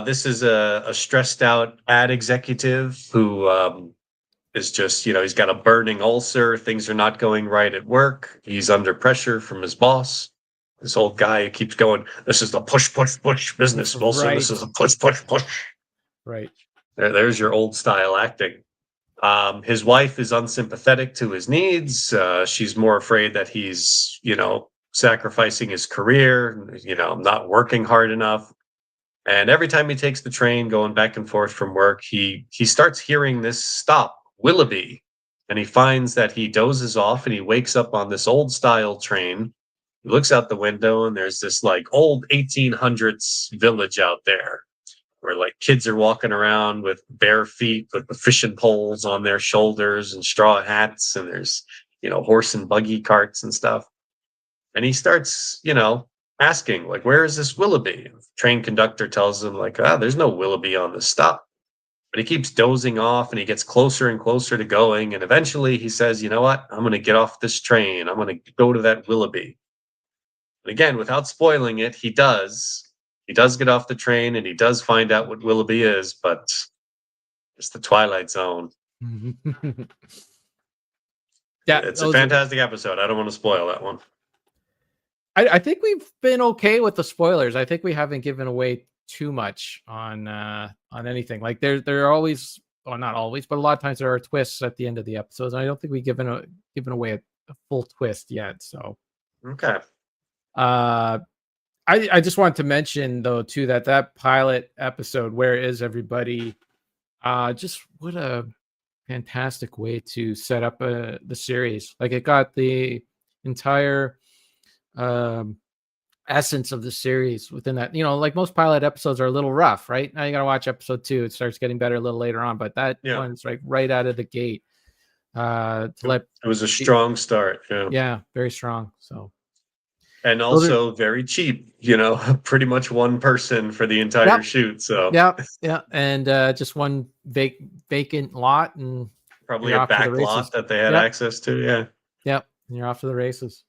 This is a stressed out ad executive who is just, he's got a burning ulcer. Things are not going right at work. He's under pressure from his boss. This old guy who keeps going, this is the push, push, push business, Wilson. Right. This is a push, push, push. Right. There's your old style acting. His wife is unsympathetic to his needs. She's more afraid that he's, sacrificing his career, not working hard enough. And every time he takes the train going back and forth from work, he starts hearing this stop, Willoughby. And he finds that he dozes off and he wakes up on this old style train. He looks out the window and there's this like old 1800s village out there, where like kids are walking around with bare feet with the fishing poles on their shoulders and straw hats, and there's horse and buggy carts and stuff. And he starts asking, like, where is this Willoughby? And the train conductor tells him, like, there's no Willoughby on this stop. But he keeps dozing off and he gets closer and closer to going, and eventually he says, you know what, I'm going to get off this train, I'm going to go to that Willoughby. And again, without spoiling it, he does get off the train and he does find out what Willoughby is, but it's the Twilight Zone. Yeah, it's a fantastic episode. I don't want to spoil that one. I think we've been okay with the spoilers. I think we haven't given away too much on anything. Like there are always, well, not always, but a lot of times there are twists at the end of the episodes. And I don't think we've given away a full twist yet. So okay. I just wanted to mention though too that pilot episode, Where Is Everybody? Just what a fantastic way to set up the series. Like it got the entire essence of the series within that. Like most pilot episodes are a little rough, right? Now you got to watch episode 2. It starts getting better a little later on, but that one's like right out of the gate. It was a strong start. Yeah, very strong. So. And also very cheap, pretty much one person for the entire shoot. So yeah, and just one vacant lot, and probably a back lot that they had access to. Yeah, and you're off to the races.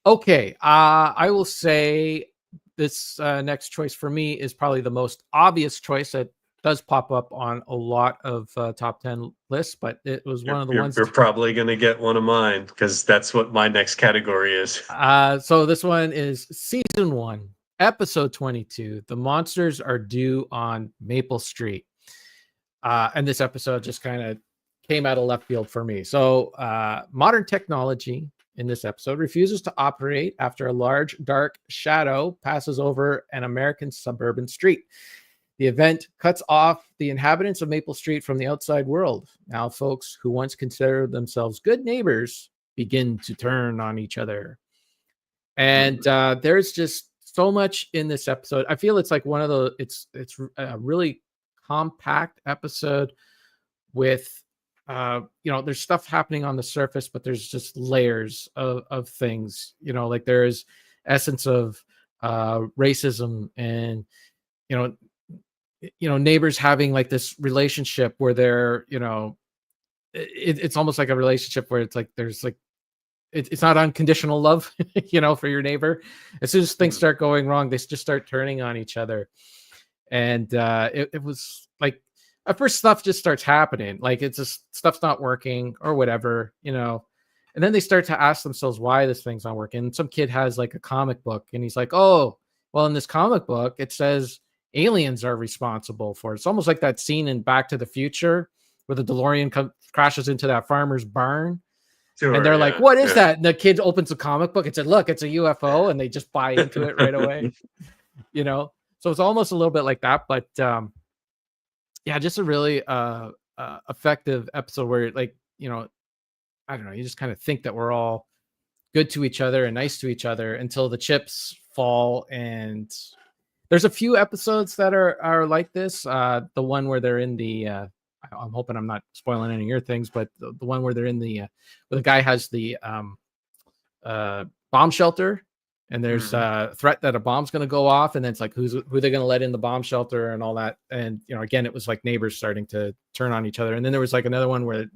Okay, I will say this next choice for me is probably the most obvious choice that does pop up on a lot of top 10 lists, but it was one of the ones. You're probably going to get one of mine because that's what my next category is. So this one is season 1, episode 22. The monsters are due on Maple Street. And this episode just kind of came out of left field for me. So modern technology in this episode refuses to operate after a large dark shadow passes over an American suburban street. The event cuts off the inhabitants of Maple Street from the outside world. Now, folks who once considered themselves good neighbors begin to turn on each other. And there's just so much in this episode. I feel it's like one of the, it's a really compact episode with, there's stuff happening on the surface, but there's just layers of things, like there's essence of racism and, neighbors having like this relationship where they're, it's almost like a relationship where it's like, there's like, it's not unconditional love, for your neighbor. As soon as things start going wrong, they just start turning on each other. And it was like, at first stuff just starts happening. Like it's just stuff's not working or whatever, and then they start to ask themselves why this thing's not working. And some kid has like a comic book and he's like, oh, well, in this comic book, it says aliens are responsible for it. It's almost like that scene in Back to the Future where the DeLorean crashes into that farmer's barn. Sure, And they're like, yeah, what is yeah. that? And the kid opens the comic book and said, look, it's a UFO. And they just buy into it right away. You know, so it's almost a little bit like that. But yeah, just a really effective episode where, like, you know, I don't know, you just kind of think that we're all good to each other and nice to each other until the chips fall. And there's a few episodes that are like this. The one where they're in the I'm hoping I'm not spoiling any of your things, but the one where they're in the where the guy has the bomb shelter, and there's a threat that a bomb's going to go off, and then it's like who they're going to let in the bomb shelter and all that. And you know, again, it was like neighbors starting to turn on each other. And then there was like another one where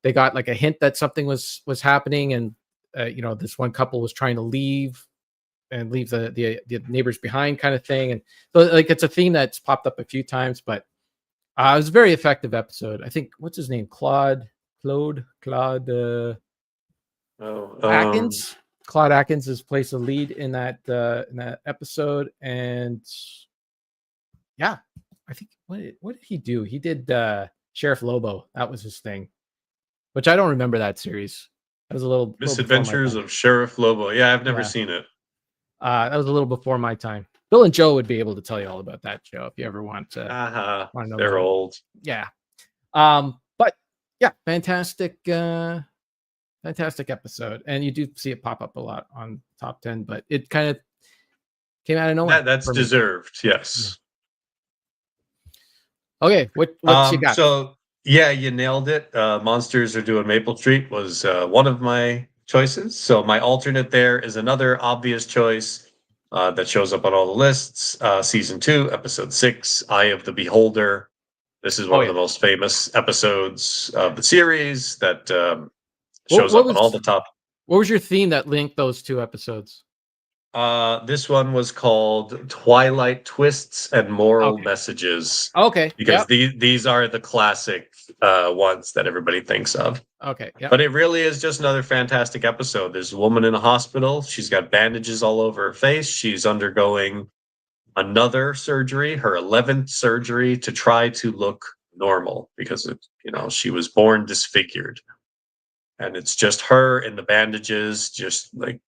they got like a hint that something was happening, and you know, this one couple was trying to leave the neighbors behind, kind of thing. And so, like, it's a theme that's popped up a few times, but it was a very effective episode. I think, what's his name? Claude Atkins. Claude Atkins is plays the lead in that episode. And yeah, I think what did he do? He did Sheriff Lobo. That was his thing, which I don't remember that series. That was a little Misadventures of Sheriff Lobo. Yeah, I've never seen it. That was a little before my time. Bill and Joe would be able to tell you all about that show if you ever want to. Want to know. They're old. Yeah. But yeah, fantastic episode. And you do see it pop up a lot on top 10, but it kind of came out of nowhere. That's deserved. Yes. Okay. What you got? So yeah, you nailed it. Monsters Are Due on Maple Street was one of my choices. So my alternate there is another obvious choice that shows up on all the lists. Season 2, episode 6, Eye of the Beholder. This is one of the most famous episodes of the series that shows up on all the top. What was your theme that linked those two episodes? This one was called Twilight Twists and Moral Messages. Okay. Because these are the classic ones that everybody thinks of. Okay. Yep. But it really is just another fantastic episode. There's a woman in a hospital. She's got bandages all over her face. She's undergoing another surgery, her 11th surgery, to try to look normal because she was born disfigured. And it's just her in the bandages, just like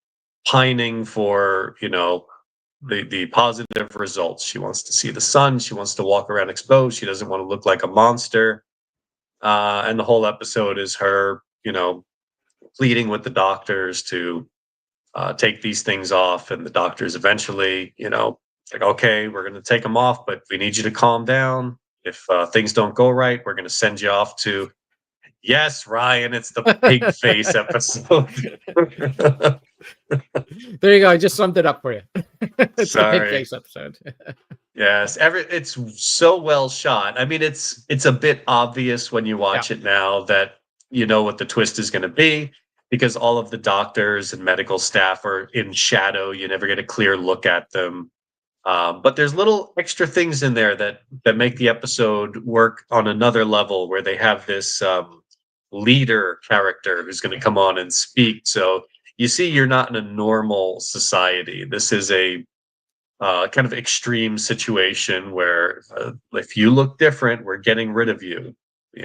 pining for, the positive results. She wants to see the sun. She wants to walk around exposed. She doesn't want to look like a monster. And the whole episode is her, pleading with the doctors to take these things off. And the doctors eventually, like, okay, we're going to take them off, but we need you to calm down. If things don't go right, we're going to send you off to, yes, Ryan, it's the pig face episode. There you go. I just summed it up for you. It's Sorry. the pig face episode. Yes, it's so well shot. I mean, it's a bit obvious when you watch it now that you know what the twist is going to be, because all of the doctors and medical staff are in shadow. You never get a clear look at them. But there's little extra things in there that make the episode work on another level, where they have this leader character who's going to come on and speak. So you see, you're not in a normal society. This is a kind of extreme situation where if you look different, we're getting rid of you.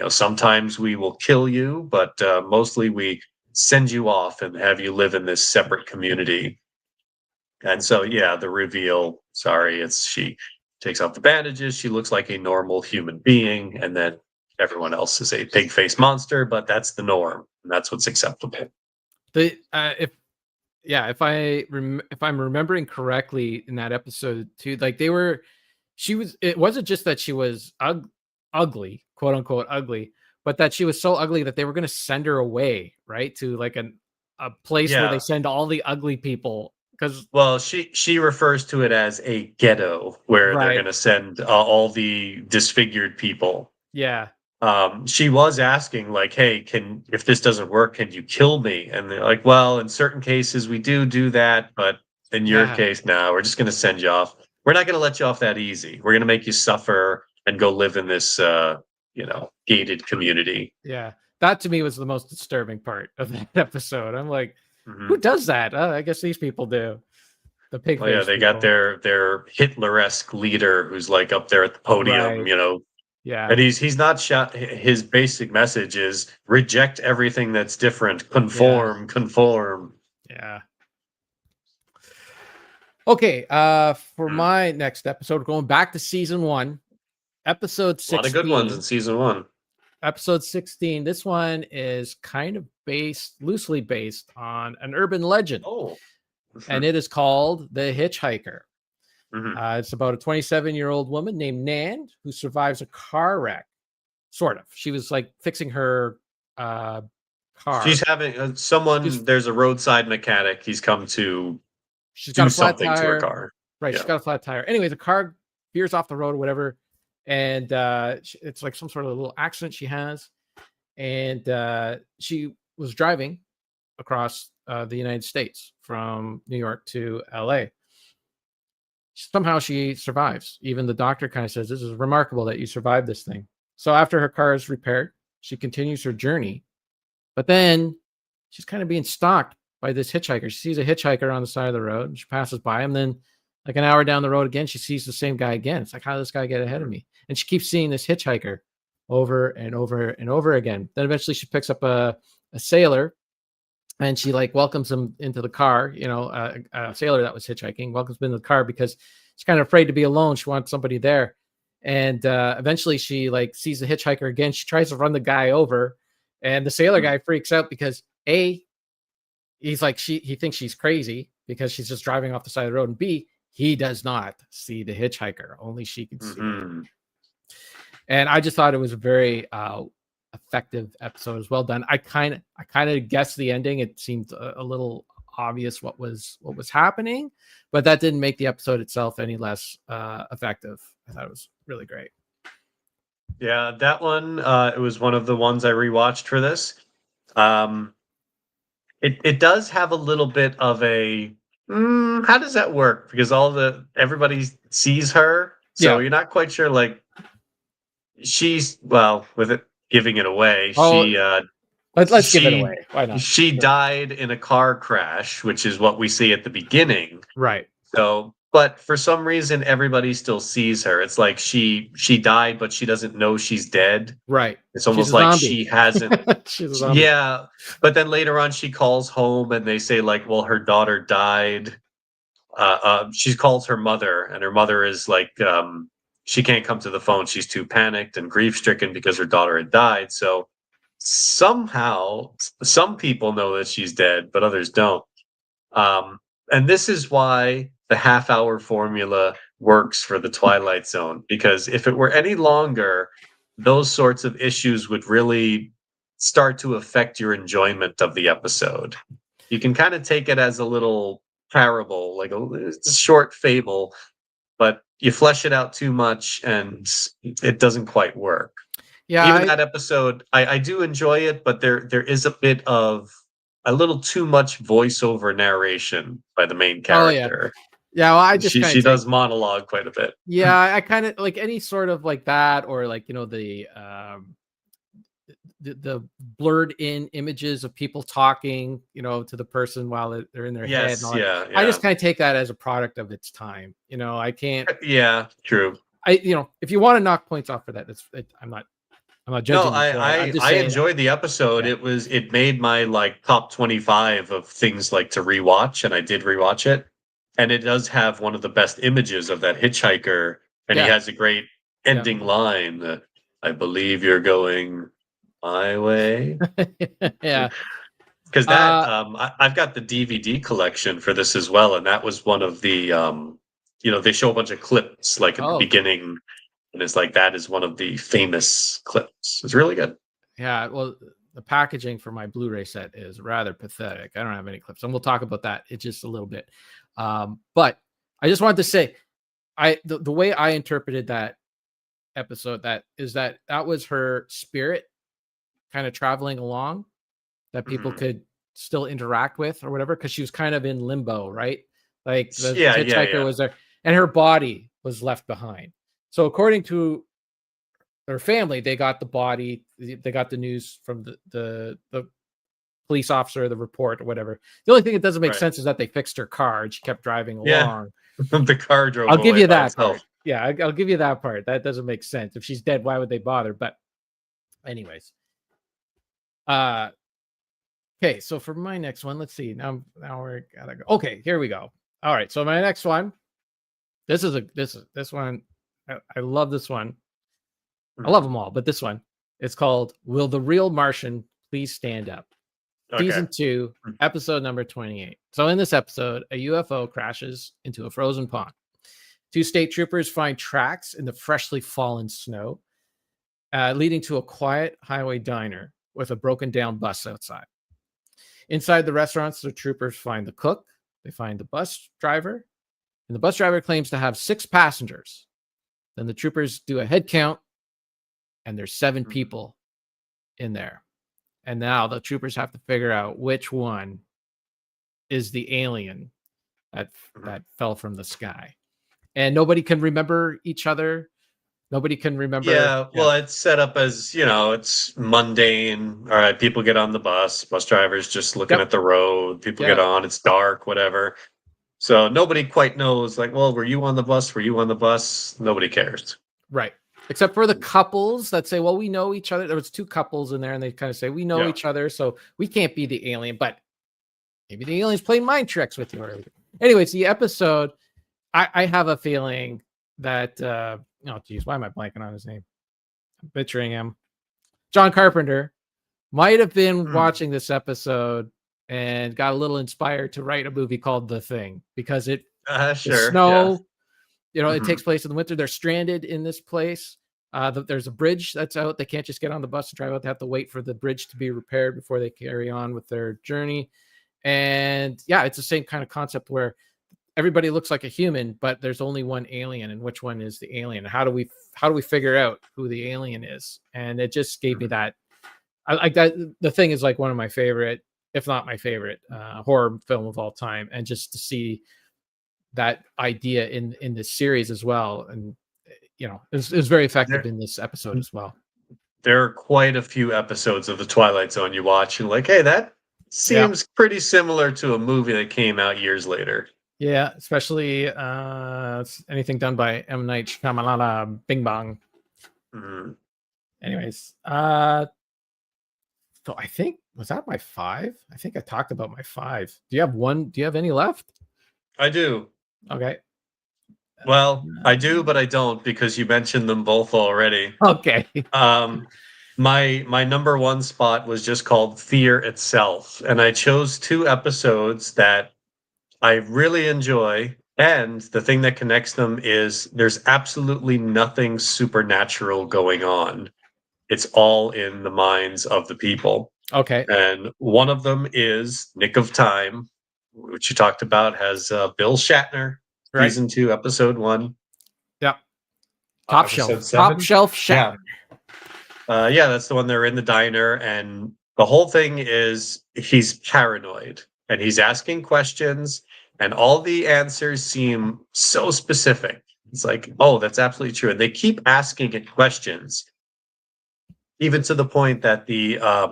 Sometimes we will kill you, but mostly we send you off and have you live in this separate community. And so, yeah, the reveal, she takes off the bandages. She looks like a normal human being. And then everyone else is a pig-faced monster, but that's the norm. And that's what's acceptable. If I'm remembering correctly in that episode too, like it wasn't just that she was ugly, quote unquote ugly, but that she was so ugly that they were going to send her away, right? To like a place where they send all the ugly people. Well, she refers to it as a ghetto where they're going to send all the disfigured people. Yeah. She was asking, like, hey, if this doesn't work, can you kill me? And they're like, well, in certain cases we do that, but in your case, no, we're just going to send you off. We're not going to let you off that easy. We're going to make you suffer and go live in this, gated community. Yeah, that to me was the most disturbing part of that episode. I'm like, who does that? I guess these people do. The pig. Well, yeah, they got their Hitler-esque leader who's like up there at the podium, Yeah. And he's not shot. His basic message is reject everything that's different. Conform. Yeah. Okay. For my next episode, going back to season 1, episode 16. A lot of good ones in season 1. Episode 16. This one is kind of loosely based on an urban legend. Oh. And it is called The Hitchhiker. Mhm. It's about a 27-year-old woman named Nan who survives a car wreck. Sort of. She was like fixing her car. She's having there's a roadside mechanic. He's come to She's do got a flat something to her tire. car. Right. Yeah. She's got a flat tire. Anyway, the car veers off the road or whatever. And it's like some sort of little accident she has. And she was driving across the United States from New York to LA. Somehow she survives. Even the doctor kind of says, this is remarkable that you survived this thing. So after her car is repaired, she continues her journey. But then she's kind of being stalked by this hitchhiker. She sees a hitchhiker on the side of the road and she passes by him. Then like an hour down the road again, she sees the same guy again. It's like, how did this guy get ahead of me? And she keeps seeing this hitchhiker over and over and over again. Then eventually she picks up a sailor and she like welcomes him into the car, a sailor that was hitchhiking, welcomes him into the car because she's kind of afraid to be alone. She wants somebody there. And eventually she like sees the hitchhiker again. She tries to run the guy over and the sailor guy freaks out because he's like, he thinks she's crazy because she's just driving off the side of the road. And B, he does not see the hitchhiker. Only she can see him. And I just thought it was a very effective episode. It was well done. I kind of guessed the ending. It seemed a little obvious what was happening, but that didn't make the episode itself any less effective. I thought it was really great. Yeah, that one, it was one of the ones I rewatched for this. It does have a little bit of a how does that work? Because everybody sees her, so you're not quite sure. Like with it giving it away, let's give it away. Why not? She died in a car crash, which is what we see at the beginning, right? So, but for some reason, everybody still sees her. It's like she died, but she doesn't know she's dead. Right. It's almost like she hasn't. She's a zombie. Yeah, but then later on, she calls home and they say like, "Well, her daughter died." She calls her mother, and her mother is like, she can't come to the phone. She's too panicked and grief stricken because her daughter had died. So somehow, some people know that she's dead, but others don't. And this is why the half-hour formula works for the Twilight Zone, because if it were any longer, those sorts of issues would really start to affect your enjoyment of the episode. You can kind of take it as a little parable, like it's a short fable, but you flesh it out too much and it doesn't quite work. Yeah, Even that episode, I do enjoy it, but there is a bit of a little too much voiceover narration by the main character. Yeah, well, she does monologue quite a bit. Yeah, I kind of like any sort of like that, or like the blurred in images of people talking, to the person while they're in their head. And all yeah. I just kind of take that as a product of its time. I can't. Yeah, true. If you want to knock points off for that, I'm not judging. No, I enjoyed the episode. Yeah. It made my like top 25 of things like to rewatch, and I did rewatch it. And it does have one of the best images of that hitchhiker, and he has a great ending line. I believe you're going my way. Yeah. Because that I've got the DVD collection for this as well, and that was one of the they show a bunch of clips like at the beginning. And it's like, that is one of the famous clips. It's really good. Yeah, well, the packaging for my Blu-ray set is rather pathetic. I don't have any clips, and we'll talk about that in just a little bit. But I just wanted to say, the way I interpreted that episode, that was her spirit kind of traveling along, that people could still interact with or whatever, because she was kind of in limbo, right? Like the hitchhiker was there, and her body was left behind. So according to her family, they got the body, they got the news from the police officer, the report or whatever. The only thing that doesn't make sense is that they fixed her car and she kept driving along. The car drove. I'll give you that part. Yeah, I'll give you that part. That doesn't make sense. If she's dead, why would they bother? But anyways. Okay, so for my next one, let's see. Now we're gotta go. Okay, here we go. All right, so my next one. This one. I love this one. I love them all, but this one, it's called "Will the Real Martian Please Stand Up?" Okay. Season 2, episode number 28. So in this episode, a UFO crashes into a frozen pond. 2 state troopers find tracks in the freshly fallen snow, leading to a quiet highway diner with a broken down bus outside. Inside the restaurants, the troopers find the cook, they find the bus driver, and the bus driver claims to have 6 passengers. Then the troopers do a head count, and there's 7 people in there. And now the troopers have to figure out which one is the alien that fell from the sky. And nobody can remember each other. Nobody can remember. Yeah, well, it's set up as, it's mundane. All right, people get on the bus driver's just looking at the road, people get on, it's dark, whatever. So nobody quite knows, like, well, were you on the bus? Were you on the bus? Nobody cares. Right. Except for the couples that say, well, we know each other. There was 2 couples in there, and they kind of say, we know each other, so we can't be the alien, but maybe the alien's playing mind tricks with you. Anyways, the episode, I have a feeling that, oh, geez, why am I blanking on his name? I'm butchering him. John Carpenter might have been watching this episode and got a little inspired to write a movie called The Thing, because the snow, it takes place in the winter. They're stranded in this place. There's a bridge that's out. They can't just get on the bus and drive out. They have to wait for the bridge to be repaired before they carry on with their journey. And yeah, it's the same kind of concept where everybody looks like a human, but there's only one alien, and which one is the alien? How do we figure out who the alien is? And it just gave me that. I like that. The Thing is like one of my favorite, if not my favorite, horror film of all time. And just to see that idea in this series as well, and it was very effective in this episode as well. There are quite a few episodes of the Twilight Zone you watch and like, hey, that seems pretty similar to a movie that came out years later. Yeah, especially anything done by M. Night Shyamalan, Bing Bong. Anyways, so I think, was that my 5? I think I talked about my 5. Do you have one? Do you have any left? I do. Okay. Well, I do, but I don't, because you mentioned them both already. Okay. My number 1 spot was just called Fear Itself, and I chose 2 episodes that I really enjoy, and the thing that connects them is there's absolutely nothing supernatural going on. It's all in the minds of the people. Okay. And one of them is Nick of Time, which you talked about, has Bill Shatner, season 2, episode 1. Yeah. Top shelf Shatner. Yeah, that's the one. They're in the diner, and the whole thing is he's paranoid, and he's asking questions, and all the answers seem so specific. It's like, oh, that's absolutely true. And they keep asking it questions, even to the point that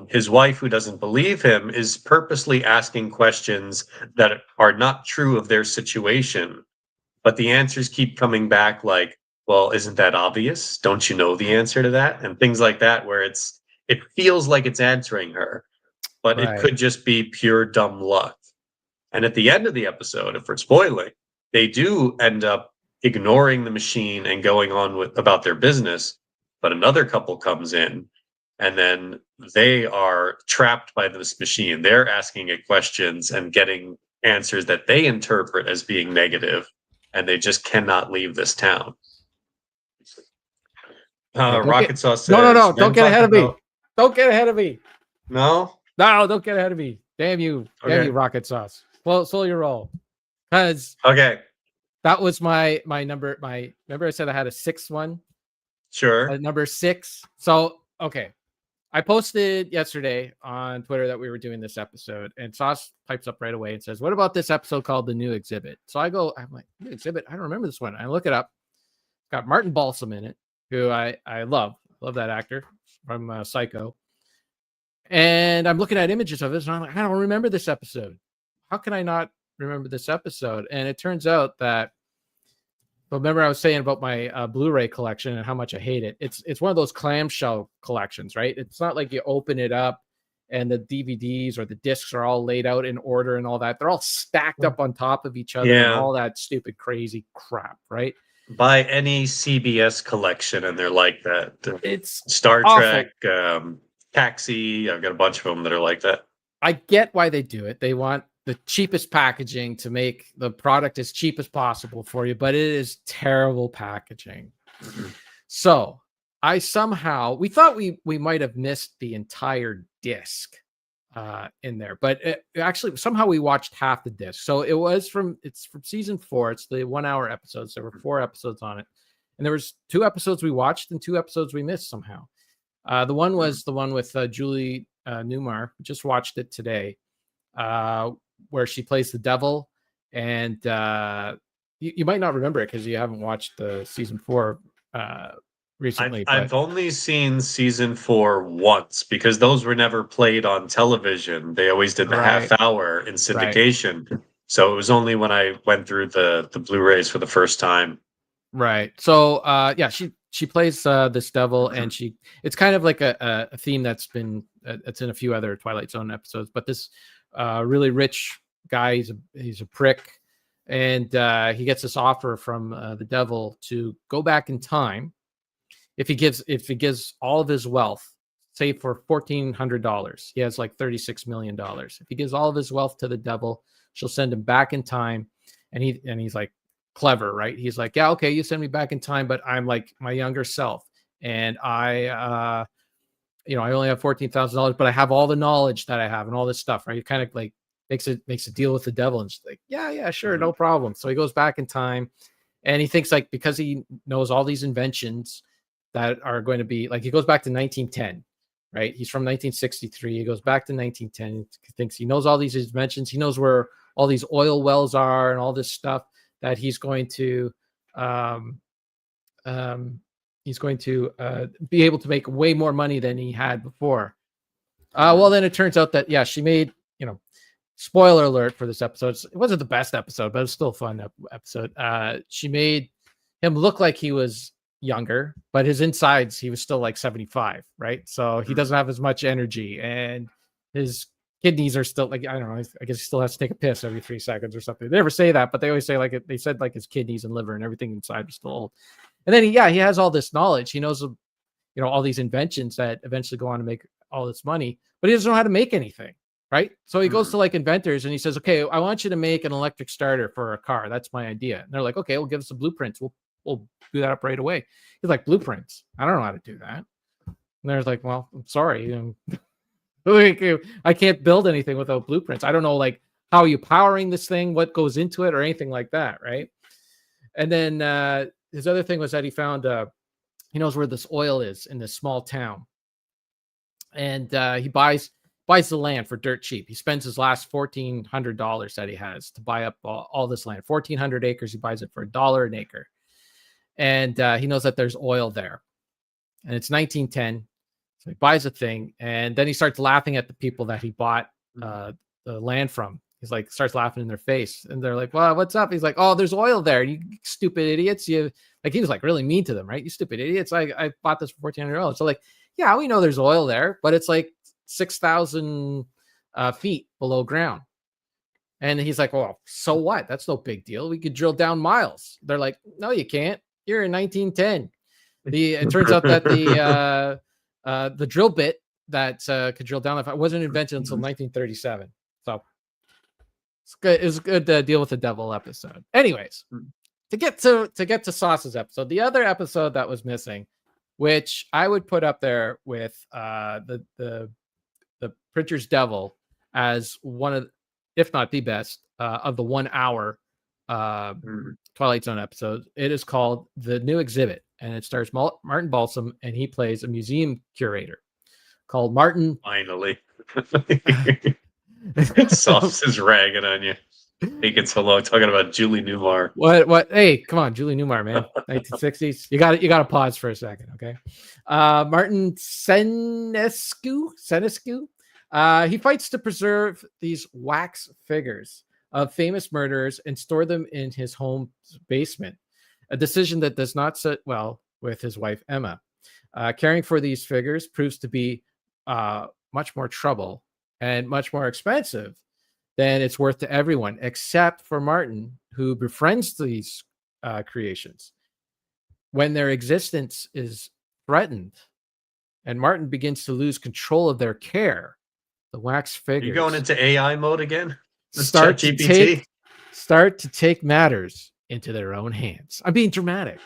his wife, who doesn't believe him, is purposely asking questions that are not true of their situation. But the answers keep coming back like, well, isn't that obvious? Don't you know the answer to that? And things like that, where it feels like it's answering her, but it could just be pure dumb luck. And at the end of the episode, if we're spoiling, they do end up ignoring the machine and going on about their business. But another couple comes in, and then they are trapped by this machine. They're asking it questions and getting answers that they interpret as being negative, and they just cannot leave this town. Rocket Sauce says, no, don't get ahead of me. Don't get ahead of me. No, don't get ahead of me. Damn you, Rocket Sauce. Well, slow your roll, because that was my number. Remember I said I had a 6th one. Sure. Number 6. So I posted yesterday on Twitter that we were doing this episode, and Sauce pipes up right away and says, "What about this episode called The New Exhibit?" So I'm like, New Exhibit? I don't remember this one. I look it up. It's got Martin Balsam in it, who I love that actor from Psycho. And I'm looking at images of it, and I'm like, I don't remember this episode. How can I not remember this episode? And it turns out that But remember, I was saying about my Blu-ray collection and how much I hate it. It's one of those clamshell collections, right? It's not like you open it up and the DVDs or the discs are all laid out in order and all that. They're all stacked up on top of each other and Yeah. all that stupid, crazy crap, right? Buy any CBS collection, and they're like that. It's Star awful. Trek, Taxi. I've got a bunch of them that are like that. I get why they do it. They want the cheapest packaging to make the product as cheap as possible for you, but it is terrible packaging. So we thought we might have missed the entire disc in there, but actually somehow we watched half the disc. So it's from season 4. It's the 1 hour episodes. There were 4 episodes on it, and there was 2 episodes we watched and 2 episodes we missed somehow. The one was the one with Julie Newmar. We just watched it today, where she plays the devil, and you might not remember it because you haven't watched the season 4 recently. I've only seen season 4 once because those were never played on television. They always did the half hour in syndication. Right. So it was only when I went through the Blu-rays for the first time. Right. So she plays this devil, and it's kind of like a theme that's been it's in a few other Twilight Zone episodes, but this really rich guy, he's a prick, and he gets this offer from the devil to go back in time if he gives all of his wealth, say for $1,400. He has like $36 million. If he gives all of his wealth to the devil, she'll send him back in time, and he's like clever, right? He's like, yeah, okay, you send me back in time, but I'm like my younger self, and I only have $14,000, but I have all the knowledge that I have and all this stuff, right? He kind of like makes a deal with the devil, and she's like, yeah, sure, no problem. So he goes back in time, and he thinks like because he knows all these inventions that are going to be like, he goes back to 1910, right? He's from 1963. He goes back to 1910. He thinks he knows all these inventions. He knows where all these oil wells are and all this stuff that he's going to be able to make way more money than he had before. Well, then it turns out that, she made, spoiler alert for this episode. It wasn't the best episode, but it was still a fun episode. She made him look like he was younger, but his insides, he was still like 75, right? So he doesn't have as much energy, and his kidneys are still like, I don't know, I guess he still has to take a piss every 3 seconds or something. They never say that, but they always say like they said like his kidneys and liver and everything inside are still old. And then he has all this knowledge. He knows, all these inventions that eventually go on to make all this money, but he doesn't know how to make anything, right? So he goes to like inventors and he says, okay, I want you to make an electric starter for a car. That's my idea. And they're like, okay, we'll give us the blueprints. We'll do that up right away. He's like, blueprints? I don't know how to do that. And they're like, well, I'm sorry. I can't build anything without blueprints. I don't know, like, how are you powering this thing, what goes into it, or anything like that, right? And then his other thing was that he found he knows where this oil is in this small town, and he buys the land for dirt cheap. He spends his last $1,400 that he has to buy up all this land. 1,400 acres. He buys it for $1 an acre, and he knows that there's oil there, and it's 1910. So he buys a thing, and then he starts laughing at the people that he bought the land from. He's like, starts laughing in their face, and they're like, well, what's up? He's like, oh, there's oil there. You stupid idiots. He was like really mean to them, right? You stupid idiots. I bought this for $1,400. So like, yeah, we know there's oil there, but it's like 6,000 feet below ground. And he's like, well, so what? That's no big deal. We could drill down miles. They're like, no, you can't. You're in 1910. It turns out that the drill bit that could drill down wasn't invented until 1937. So it's good. It was good to deal with the devil episode. Anyways, to get to Sauce's episode, the other episode that was missing, which I would put up there with the Printer's Devil as one of, if not the best, of the 1 hour Twilight Zone episodes. It is called The New Exhibit, and it stars Martin Balsam, and he plays a museum curator called Martin. Finally. Sauce is ragging on you. Taking so long talking about Julie Newmar. What? Hey, come on, Julie Newmar, man. 1960s. You got to pause for a second, okay? Martin Senescu. He fights to preserve these wax figures of famous murderers and store them in his home basement. a decision that does not sit well with his wife, Emma. Caring for these figures proves to be much more trouble and much more expensive than it's worth to everyone, except for Martin, who befriends these creations. When their existence is threatened and Martin begins to lose control of their care, the wax Are you figures going into AI mode again? That's start to ChatGPT? take matters into their own hands. I'm being dramatic.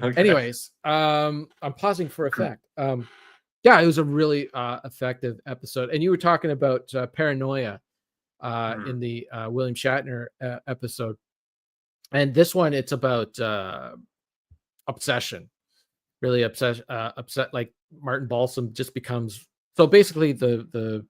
Okay. Anyways, I'm pausing for effect. Yeah, it was a really effective episode. And you were talking about paranoia in the William Shatner episode. And this one, it's about obsession. Really upset. Like Martin Balsam just becomes so. Basically, the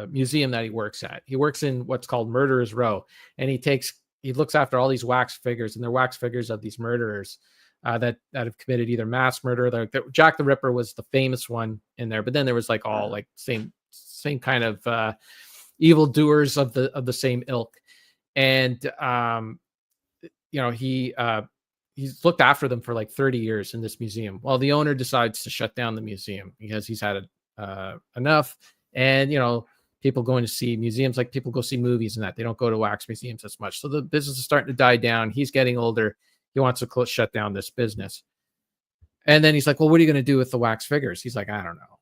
museum that he works at, he works in what's called Murderers Row, and he looks after all these wax figures, and they're wax figures of these murderers that have committed either mass murder. Jack the Ripper was the famous one in there, but then there was like all like same kind of evil doers of the same ilk, and he's looked after them for like 30 years in this museum. Well, the owner decides to shut down the museum because he's had enough. And, people going to see museums, like people go see movies and that. They don't go to wax museums as much. So the business is starting to die down. He's getting older. He wants to shut down this business. And then he's like, well, what are you going to do with the wax figures? He's like, I don't know.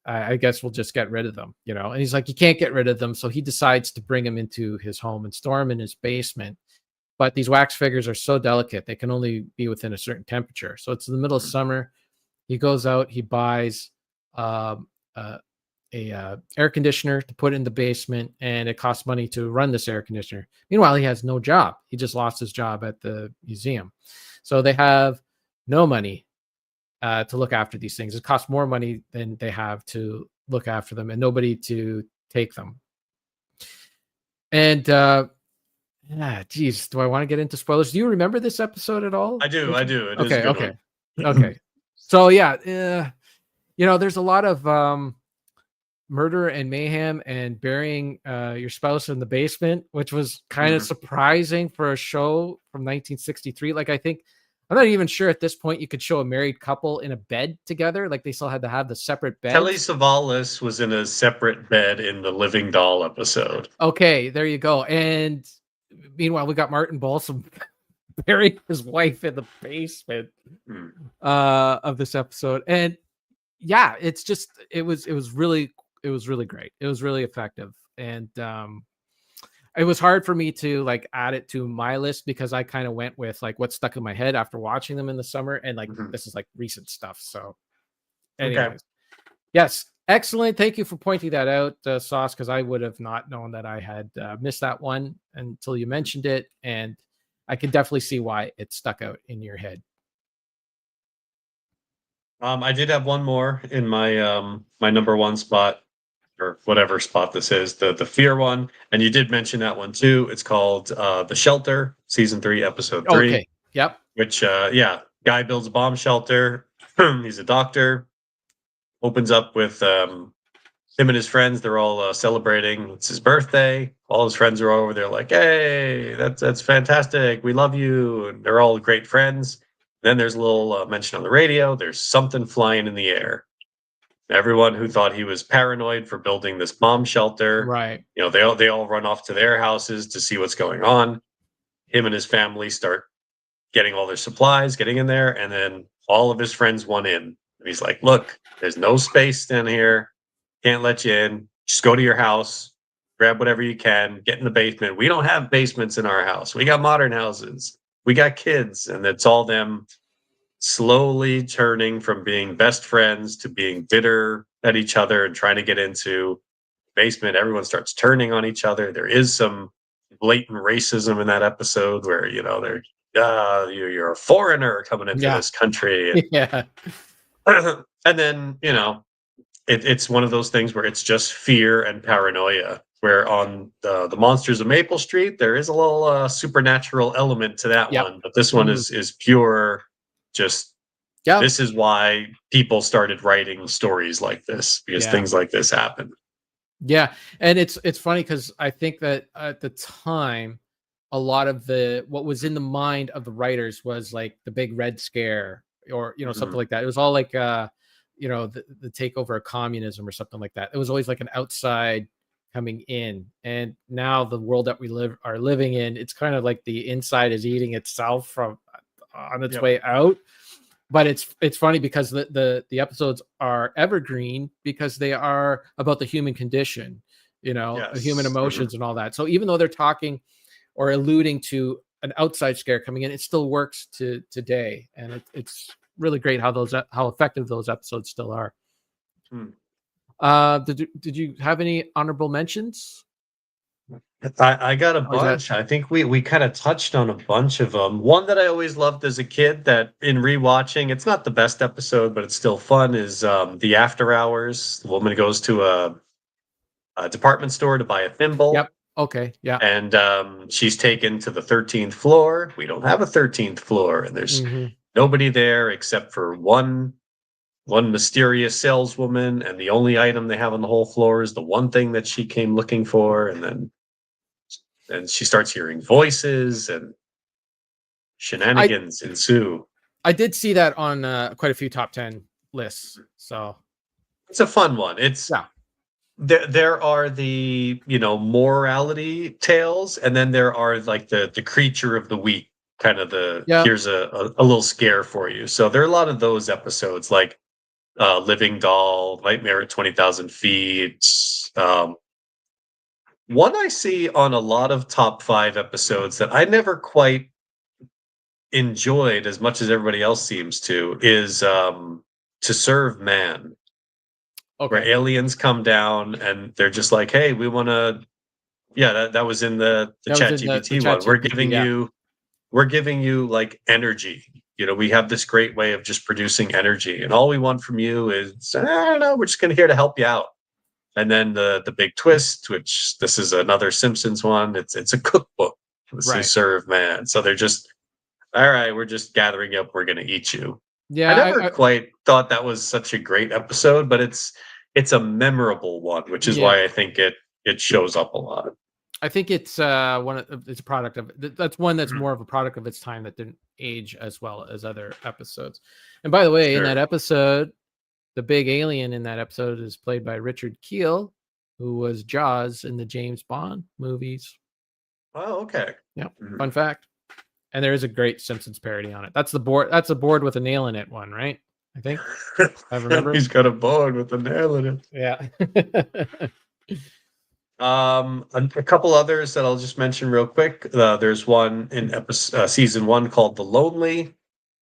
I guess we'll just get rid of them, And he's like, you can't get rid of them. So he decides to bring them into his home and store them in his basement. But these wax figures are so delicate, they can only be within a certain temperature. So it's in the middle of summer. He goes out, he buys a air conditioner to put in the basement, and it costs money to run this air conditioner. Meanwhile, he has no job. He just lost his job at the museum. So they have no money to look after these things. It costs more money than they have to look after them, and nobody to take them. And geez, do I want to get into spoilers? Do you remember this episode at all? I do. It is a good okay. one. Okay. So yeah, there's a lot of murder and mayhem and burying your spouse in the basement, which was kind of surprising for a show from 1963. Like, I'm not even sure at this point you could show a married couple in a bed together. Like, they still had to have the separate beds. Telly Savalas was in a separate bed in the Living Doll episode. Okay, there you go. And meanwhile, we got Martin Balsam burying his wife in the basement of this episode. And yeah, it was really great. It was really effective. And it was hard for me to like add it to my list because I kind of went with like what stuck in my head after watching them in the summer. And like, this is like recent stuff. So anyways, yes. Excellent. Thank you for pointing that out, Sauce, because I would have not known that I had missed that one until you mentioned it. And I can definitely see why it stuck out in your head. I did have one more in my my number one spot, or whatever spot this is, the Fear one. And you did mention that one too. It's called The Shelter, season 3, episode 3. Okay. Yep. Which, guy builds a bomb shelter. He's a doctor. Opens up with him and his friends. They're all celebrating. It's his birthday. All his friends are over. They're like, hey, that's fantastic. We love you. And they're all great friends. Then there's a little mention on the radio. There's something flying in the air. Everyone who thought he was paranoid for building this bomb shelter, right? They all run off to their houses to see what's going on. Him and his family start getting all their supplies, getting in there, and then all of his friends want in. And he's like, look, there's no space in here. Can't let you in. Just go to your house, grab whatever you can, get in the basement. We don't have basements in our house. We got modern houses. We got kids. And it's all them slowly turning from being best friends to being bitter at each other and trying to get into the basement. Everyone starts turning on each other. There is some blatant racism in that episode where, you're a foreigner coming into this country. Yeah. And then, it's one of those things where it's just fear and paranoia, where on the Monsters of Maple Street, there is a little supernatural element to that one. But this one is pure, just, this is why people started writing stories like this, because things like this happen. Yeah. And it's funny because I think that at the time, a lot of what was in the mind of the writers was like the big red scare or something like that. It was all like the takeover of communism or something like that. It was always like an outside coming in, and now the world that we are living in, it's kind of like the inside is eating itself from on its way out. But it's funny because the episodes are evergreen because they are about the human condition, human emotions and all that. So even though they're talking or alluding to an outside scare coming in, it still works to today, and it's really great how effective those episodes still are. Did you have any honorable mentions? I got a bunch. I think we kind of touched on a bunch of them. One that I always loved as a kid that in rewatching, it's not the best episode, but it's still fun, is the After Hours. The woman goes to a department store to buy a thimble. Yep. Okay. Yeah. And she's taken to the 13th floor. We don't have a 13th floor, and there's nobody there except for one mysterious saleswoman, and the only item they have on the whole floor is the one thing that she came looking for. And then she starts hearing voices, and shenanigans ensue. I did see that on quite a few top 10 lists, so it's a fun one. It's there are the morality tales, and then there are like the creature of the week, kind of here's a little scare for you. So there are a lot of those episodes, like Living Doll, Nightmare at 20,000 Feet. One I see on a lot of top 5 episodes that I never quite enjoyed as much as everybody else seems to is To Serve Man. Okay. Where aliens come down and they're just like, hey, we want to. Yeah, that was in the ChatGPT one. We're giving you like energy. We have this great way of just producing energy, and all we want from you is, I don't know, we're just going to here to help you out. And then the big twist, which this is another Simpsons one, it's a cookbook. They serve man. So they're just, all right, we're just gathering up, we're going to eat you. Yeah, I never quite thought that was such a great episode, but it's a memorable one, which is why I think it shows up a lot. I think it's it's a product of that's one that's more of a product of its time that didn't age as well as other episodes. And by the way, in that episode, the big alien in that episode is played by Richard Kiel, who was Jaws in the James Bond movies. Oh, okay. Yeah, fun fact. And there is a great Simpsons parody on it. That's the board. That's a board with a nail in it one, right? I think. I remember. He's got a board with a nail in it. Yeah. A couple others that I'll just mention real quick. There's one in season 1 called The Lonely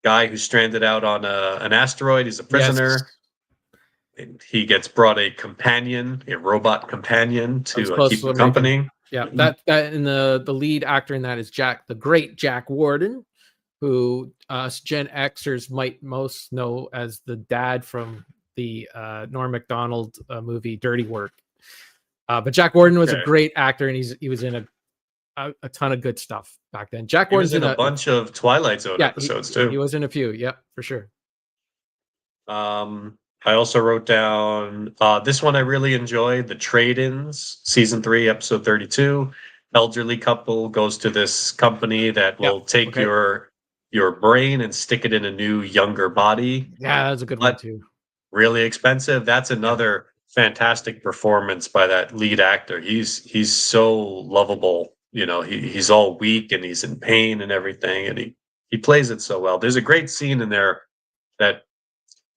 Guy who's stranded out on an asteroid. He's a prisoner. Yes. And he gets brought a robot companion to keep him company. Yeah, that and the lead actor in that is the great Jack Warden, who Gen Xers might most know as the dad from the Norm Macdonald movie Dirty Work. But Jack Warden was a great actor, and he was in a ton of good stuff back then. Jack Warden's in a bunch of Twilight Zone episodes too. He was in a few, for sure. I also wrote down this one I really enjoyed, The Trade-Ins, season 3, episode 32. Elderly couple goes to this company that will take your brain and stick it in a new, younger body. Yeah, that's a good one too. Really expensive. That's another fantastic performance by that lead actor. He's so lovable. He's all weak and he's in pain and everything, and he plays it so well. There's a great scene in there that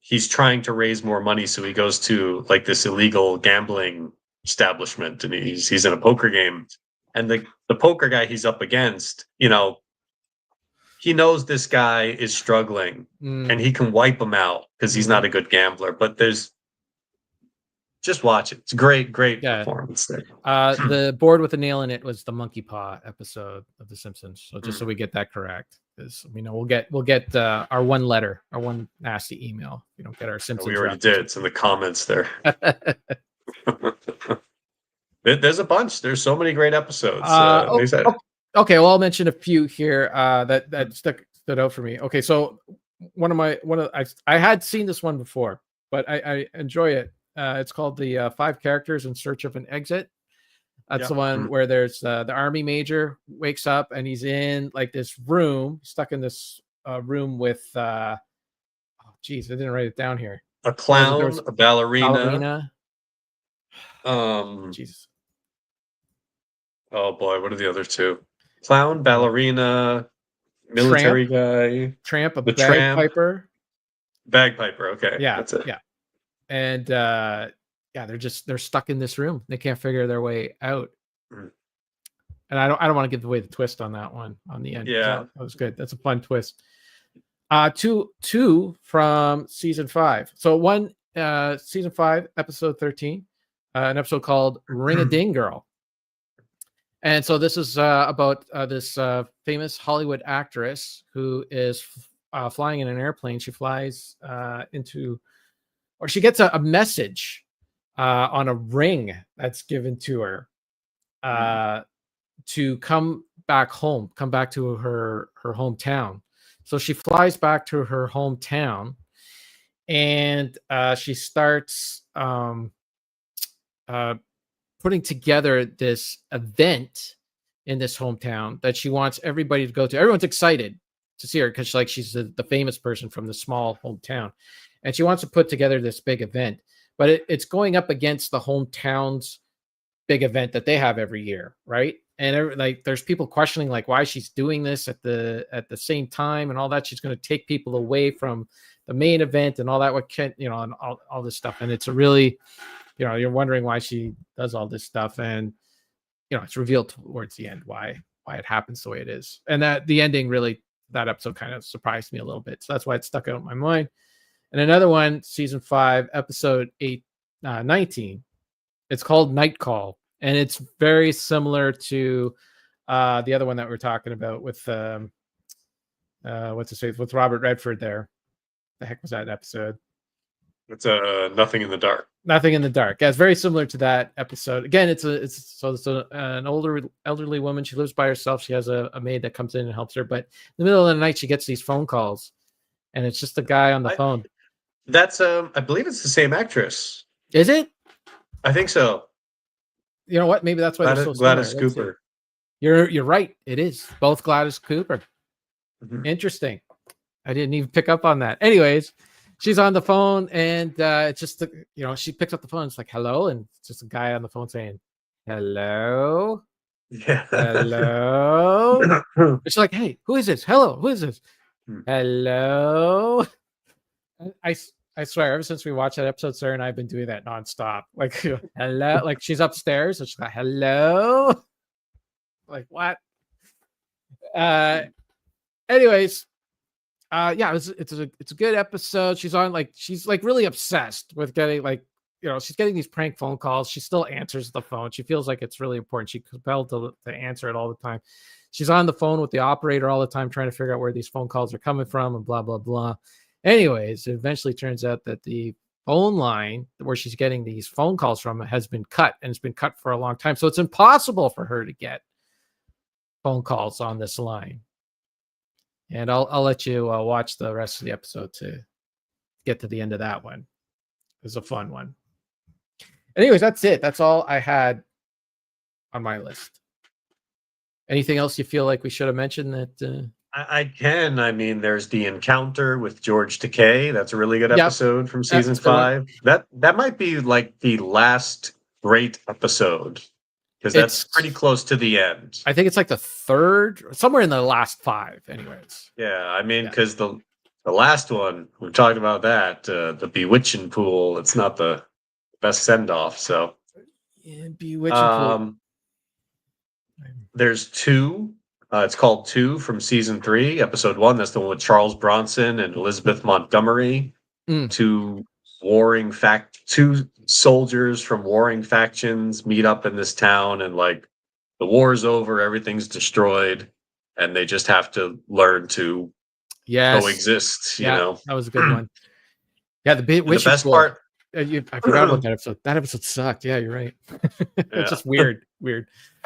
he's trying to raise more money, so he goes to like this illegal gambling establishment, and he's in a poker game, and the poker guy he's up against, he knows this guy is struggling and he can wipe him out because he's not a good gambler. But just watch it. It's a great performance there. The board with a nail in it was the monkey paw episode of The Simpsons. So just so we get that correct, because we'll get our one nasty email. We don't get our Simpsons. We already did. It's in the comments there. There's a bunch. There's so many great episodes. Okay, well, I'll mention a few here that stood out for me. Okay, so I had seen this one before, but I enjoy it. It's called the 5 Characters in Search of an Exit. That's Yep. the one where there's the army major wakes up and he's in like this room, stuck in this room with oh geez, I didn't write it down here. A There clown, was a ballerina. ballerina. Jesus. Oh boy, what are the other two? Clown, ballerina, military guy, Tramp, a the tramp, bagpiper. bagpiper. Okay, Yeah, that's it. yeah. And yeah, they're stuck in this room. They can't figure their way out. Mm. And I don't want to give away the twist on that one on the end. Yeah. That was good. That's a fun twist. Two from season 5. So one season 5, episode 13, an episode called Ring a Ding Girl. And so this is about this famous Hollywood actress who is flying in an airplane. She flies or she gets a message on a ring that's given to her to come back home, come back to her hometown. So she flies back to her hometown, and she starts putting together this event in this hometown that she wants everybody to go to. Everyone's excited to see her because she's the famous person from the small hometown, and she wants to put together this big event. But it's going up against the hometown's big event that they have every year, right? And there's people questioning like why she's doing this at the same time and all that. She's going to take people away from the main event and all that. What can and all this stuff. And it's a really, you're wondering why she does all this stuff, and it's revealed towards the end why it happens the way it is. And that the ending really, that episode kind of surprised me a little bit. So that's why it stuck out in my mind. And another one, season 5, episode 19. It's called Night Call, and it's very similar to the other one that we're talking about with what's his face, with Robert Redford. There, the heck was that episode? It's Nothing in the Dark. Nothing in the Dark. Yeah, it's very similar to that episode. Again, it's an elderly woman. She lives by herself. She has a maid that comes in and helps her. But in the middle of the night, she gets these phone calls, and it's just a guy on the phone. That's I believe it's the same actress. Is it? I think so. You know what? Maybe that's why they're so Gladys similar. Cooper. You're right. It is both Gladys Cooper. Mm-hmm. Interesting. I didn't even pick up on that. Anyways, she's on the phone, and it's just she picks up the phone. It's like hello, and it's just a guy on the phone saying hello. Yeah. Hello. It's like, hey, who is this? Hello, who is this? Hello. I swear, ever since we watched that episode, Sarah and I have been doing that nonstop. Like, hello, like she's upstairs, and she's like, hello. Like what? Anyways, yeah, it's a good episode. She's really obsessed with getting she's getting these prank phone calls. She still answers the phone. She feels like it's really important. She's compelled to answer it all the time. She's on the phone with the operator all the time, trying to figure out where these phone calls are coming from and blah, blah, blah. Anyways, it eventually turns out that the phone line where she's getting these phone calls from has been cut, and it's been cut for a long time. So it's impossible for her to get phone calls on this line. And I'll let you watch the rest of the episode to get to the end of that one. It's a fun one. Anyways, that's it. That's all I had on my list. Anything else you feel like we should have mentioned that? I can. I mean, there's the encounter with George Takei. That's a really good episode from season 5. That might be like the last great episode, because that's pretty close to the end. I think it's like the third, somewhere in the last 5. Anyways. Yeah, I mean, because the last one we've talked about that the Bewitching Pool. It's not the best send off. So yeah, Bewitching Pool. There's 2. It's called 2 from season 3, episode 1. That's the one with Charles Bronson and Elizabeth Montgomery. 2 soldiers from warring factions meet up in this town, and like the war's over, everything's destroyed, and they just have to learn to coexist. You know, that was a good one. Yeah, the best part. I forgot about that episode. That episode sucked. Yeah, you're right. It's just weird.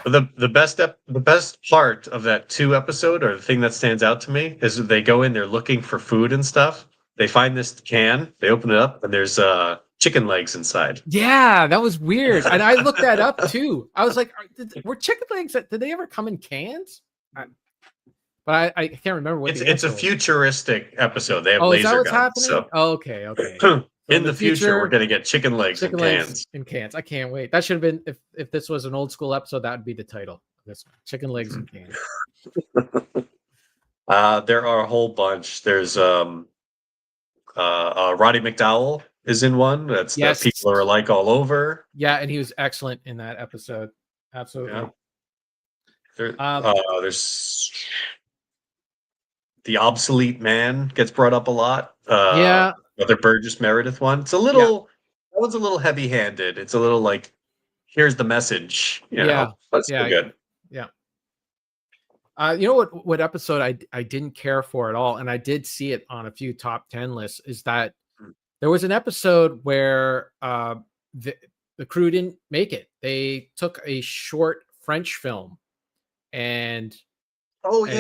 The best part of that 2 episode, or the thing that stands out to me, is they go in, they're looking for food and stuff. They find this can, they open it up, and there's chicken legs inside. Yeah, that was weird. And I looked that up too. I was like, were chicken legs, did they ever come in cans? But I can't remember what It's a futuristic episode. They have is that laser what's guns. happening? So Okay. So in the future, we're gonna get chicken legs chicken in legs cans. in cans. I can't wait. That should have been, if this was an old school episode, that would be the title of this one. Chicken legs in cans. There are a whole bunch. There's Roddy McDowell is in one. That's Yes. the People Are Alike All Over. Yeah, and he was excellent in that episode. Absolutely. Yeah. There's the Obsolete Man gets brought up a lot. Yeah. Another Burgess Meredith one. It's a little that one's a little heavy-handed. It's a little like, here's the message, you know. But still good. Yeah. You know what episode I didn't care for at all, and I did see it on a few top 10 lists, is that there was an episode where the crew didn't make it. They took a short French film and put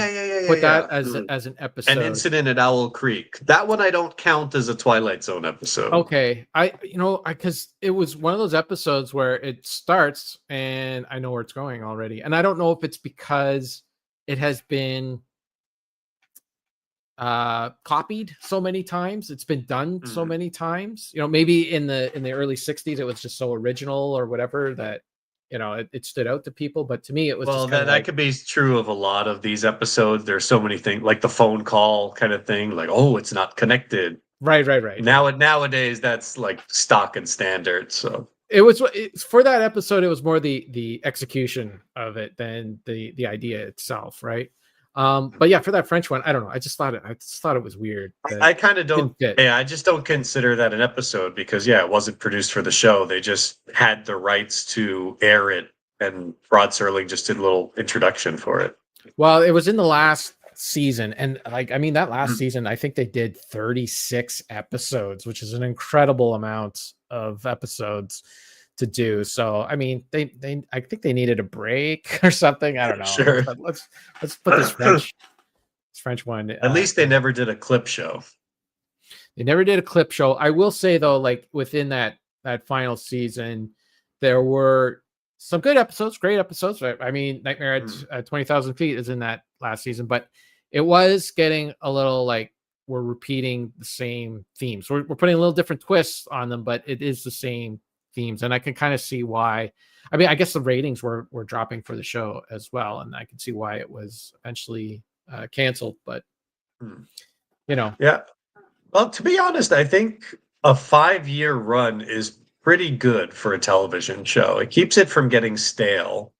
that as an episode. An Incident at Owl Creek. That one I don't count as a Twilight Zone episode. Okay. Because it was one of those episodes where it starts and I know where it's going already. And I don't know if it's because it has been copied so many times. It's been done so many times. Maybe in the early 60s, it was just so original or whatever that, it stood out to people. But to me, it was that could be true of a lot of these episodes. There's so many things, like the phone call kind of thing, like, oh, it's not connected. Right. Nowadays, that's like stock and standard. So it's for that episode. It was more the execution of it than the idea itself, right? But yeah, for that French one, I don't know. I just thought it was weird. I kind of don't. Yeah, I just don't consider that an episode because it wasn't produced for the show. They just had the rights to air it, and Rod Serling just did a little introduction for it. Well, it was in the last season, and that last season, I think they did 36 episodes, which is an incredible amount of episodes to do. So I think they needed a break or something. I don't know. Sure. But let's put this French one. At least they never did a clip show. They never did a clip show. I will say though, like within that final season, there were some good episodes, great episodes. Nightmare at 20,000 Feet is in that last season, but it was getting a little like we're repeating the same themes. We're putting a little different twists on them, but it is the same themes, and I can kind of see why. I guess the ratings were dropping for the show as well, and I can see why it was eventually canceled. But yeah. Well, to be honest, I think a 5-year run is pretty good for a television show. It keeps it from getting stale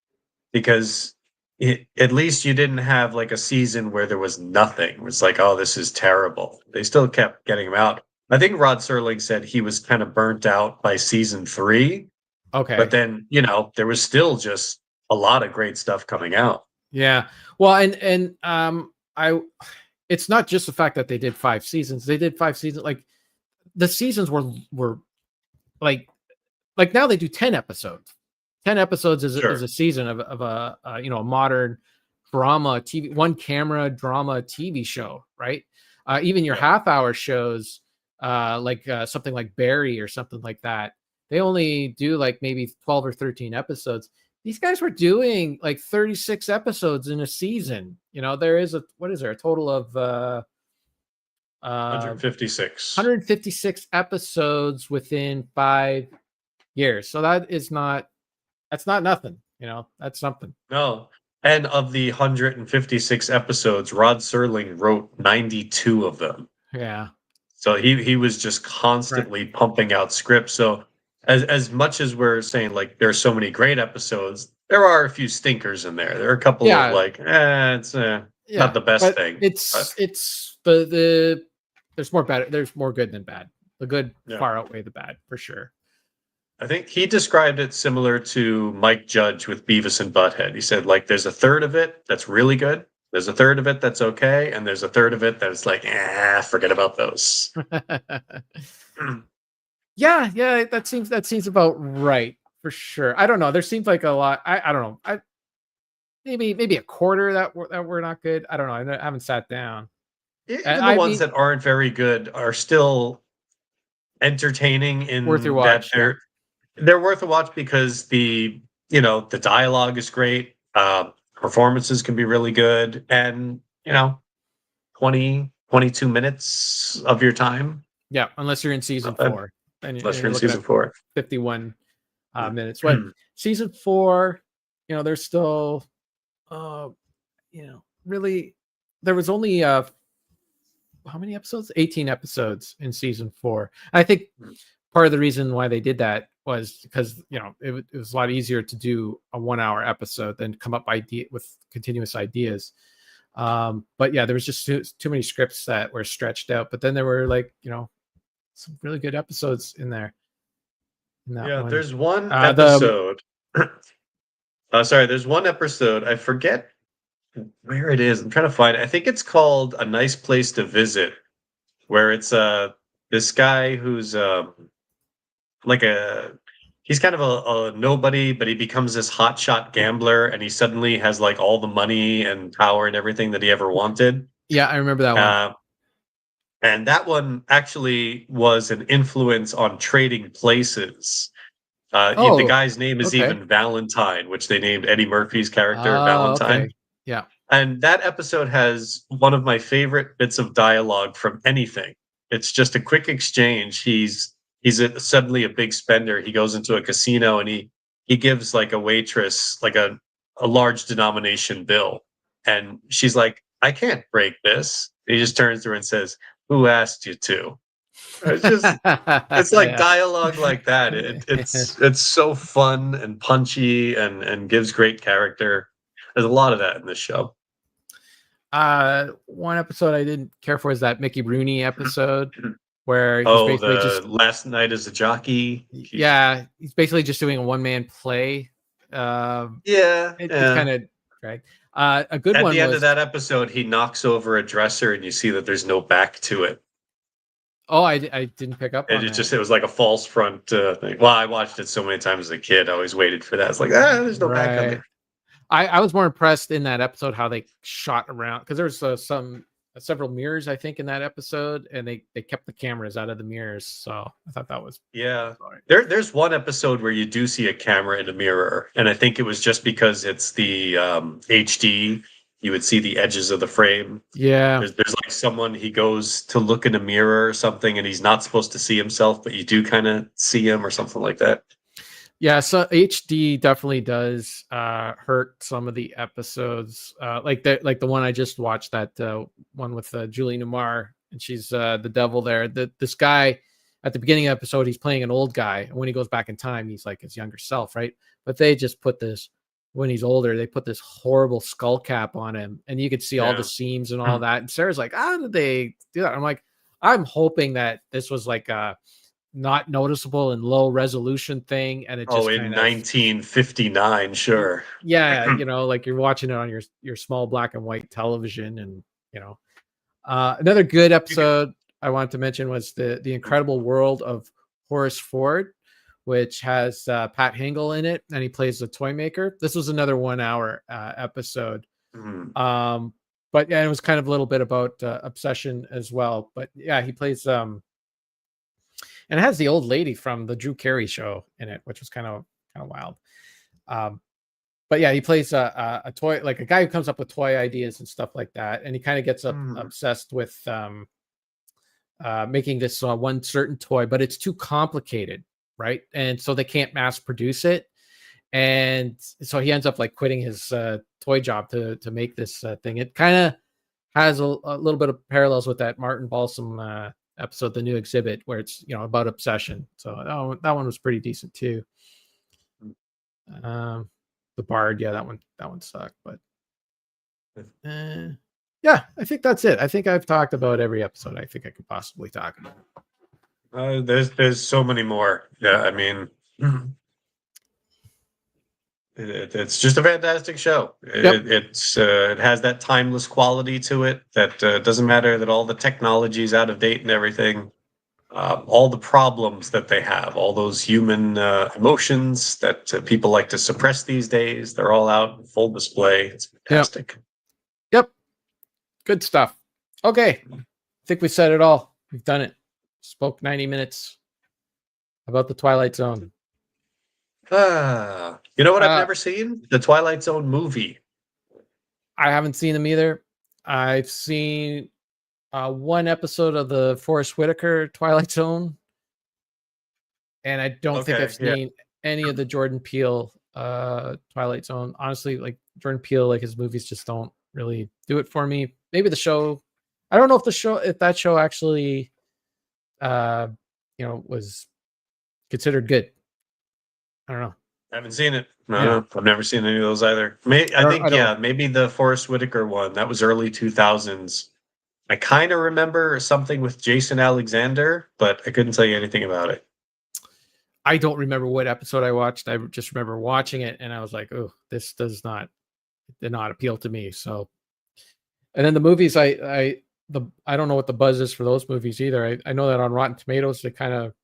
because at least you didn't have like a season where there was nothing. It was like, oh, this is terrible. They still kept getting them out. I think Rod Serling said he was kind of burnt out by season 3. Okay. But then, there was still just a lot of great stuff coming out. Yeah. Well, and it's not just the fact that they did 5 seasons. They did 5 seasons. Like the seasons were like now they do 10 episodes. 10 episodes is a season of a modern drama TV, one camera drama TV show, right? Even your half-hour shows, something like Barry or something like that, they only do like maybe 12 or 13 episodes. These guys were doing like 36 episodes in a season. There is a total of 156 episodes within 5 years. So that's not nothing. That's something. No. And of the 156 episodes, Rod Serling wrote 92 of them. Yeah. So he was just constantly pumping out scripts. So as much as we're saying like there's so many great episodes, there are a few stinkers in there. There are a couple of like, it's not the best thing. There's more bad. There's more good than bad. The good far outweigh the bad for sure. I think he described it similar to Mike Judge with Beavis and Butthead. He said like there's a third of it that's really good. There's a third of it that's okay, and there's a third of it that's like, forget about those. Yeah, that seems about right for sure. I don't know. There seems like a lot. I don't know. Maybe a quarter that were not good. I don't know. I haven't sat down. Even the ones that aren't very good are still entertaining in Worth your that watch. they're worth a watch because the the dialogue is great, performances can be really good, and 22 minutes of your time, Yeah, unless you're in season not bad, 4, and unless you're you're in looking season at 4. 51 minutes. But season 4, there's still, really, there was only how many episodes? 18 episodes in season 4. I think part of the reason why they did that was because it was a lot easier to do a 1-hour episode than come up with continuous ideas. But yeah, there was just too many scripts that were stretched out. But then there were some really good episodes in there. In that Yeah, one. there's one The episode. Sorry, there's one episode. I forget where it is. I'm trying to find it. I think it's called A Nice Place to Visit, where it's this guy who's like he's kind of a nobody, but he becomes this hotshot gambler, and he suddenly has like all the money and power and everything that he ever wanted. yeah, I remember that one. And that one actually was an influence on Trading Places. The guy's name is okay. even Valentine, which they named Eddie Murphy's character Valentine. Okay. Yeah. And that episode has one of my favorite bits of dialogue from anything. It's just a quick exchange. He's suddenly a big spender. He goes into a casino and he gives like a waitress like a large denomination bill, and she's like, "I can't break this." He just turns to her and says, "Who asked you to?" It's just it's like dialogue like that. It's so fun and punchy and gives great character. There's a lot of that in this show. One episode I didn't care for is that Mickey Rooney episode where he's basically the Last Night as a Jockey. He's basically just doing a one-man play. It kind of dragged. A good At one the end was, of that episode, he knocks over a dresser and you see that there's no back to it. Oh, I didn't pick up on It was like a false front thing. Well, I watched it so many times as a kid. I always waited for that. It's like, there's no back on there. I was more impressed in that episode how they shot around, because there's several mirrors, I think, in that episode, and they kept the cameras out of the mirrors. So I thought that was There's one episode where you do see a camera in a mirror, and I think it was just because it's the HD. You would see the edges of the frame. Yeah. There's like someone, he goes to look in a mirror or something, and he's not supposed to see himself, but you do kind of see him or something like that. Yeah, so HD definitely does hurt some of the episodes, like the one I just watched, that one with Julie Newmar, and she's the devil there. This guy at the beginning of the episode, he's playing an old guy, and when he goes back in time, he's like his younger self, right? But they just put this, when he's older, they put this horrible skull cap on him, and you could see all the seams and all that. And Sarah's like, "How did they do that?" I'm like, I'm hoping that this was like a not noticeable and low resolution thing, and it just in 1959, sure. Yeah, like you're watching it on your small black and white television. And another good episode I wanted to mention was the Incredible World of Horace Ford, which has Pat Hingle in it, and he plays the toy maker. This was another 1-hour episode. But yeah, it was kind of a little bit about obsession as well. But yeah, he plays and it has the old lady from the Drew Carey show in it, which was kind of wild. But yeah, he plays a toy, like a guy who comes up with toy ideas and stuff like that, and he kind of gets obsessed with making this one certain toy, but it's too complicated, right? And so they can't mass produce it, and so he ends up like quitting his toy job to make this thing. It kind of has a little bit of parallels with that Martin Balsam episode, The New Exhibit, where it's about obsession. So that one was pretty decent too. The Bard, yeah, that one sucked, but yeah, I think that's it. I think I've talked about every episode I think I could possibly talk about. There's so many more. Yeah, I mean, it's just a fantastic show. It has that timeless quality to it that doesn't matter that all the technology is out of date and everything. All the problems that they have, all those human emotions that people like to suppress these days, they're all out in full display. It's fantastic. Yep. Good stuff. Okay. I think we said it all. We've done it. Spoke 90 minutes. about the Twilight Zone? You know what I've Uh, never seen? The Twilight Zone movie. I haven't seen them either. I've seen one episode of the Forrest Whitaker Twilight Zone, and I don't think I've Okay, yeah. seen any of the Jordan Peele Twilight Zone. Honestly, like Jordan Peele, like his movies just don't really do it for me. Maybe the show. I don't know if that show actually was considered good. I don't know. I haven't seen it. No, Yeah. I've never seen any of those either. I think, yeah, maybe the Forrest Whitaker one. That was early 2000s. I kind of remember something with Jason Alexander, but I couldn't tell you anything about it. I don't remember what episode I watched. I just remember watching it and I was like, oh, this did not appeal to me. So, and then the movies, I don't know what the buzz is for those movies either. I know that on Rotten Tomatoes, they kind of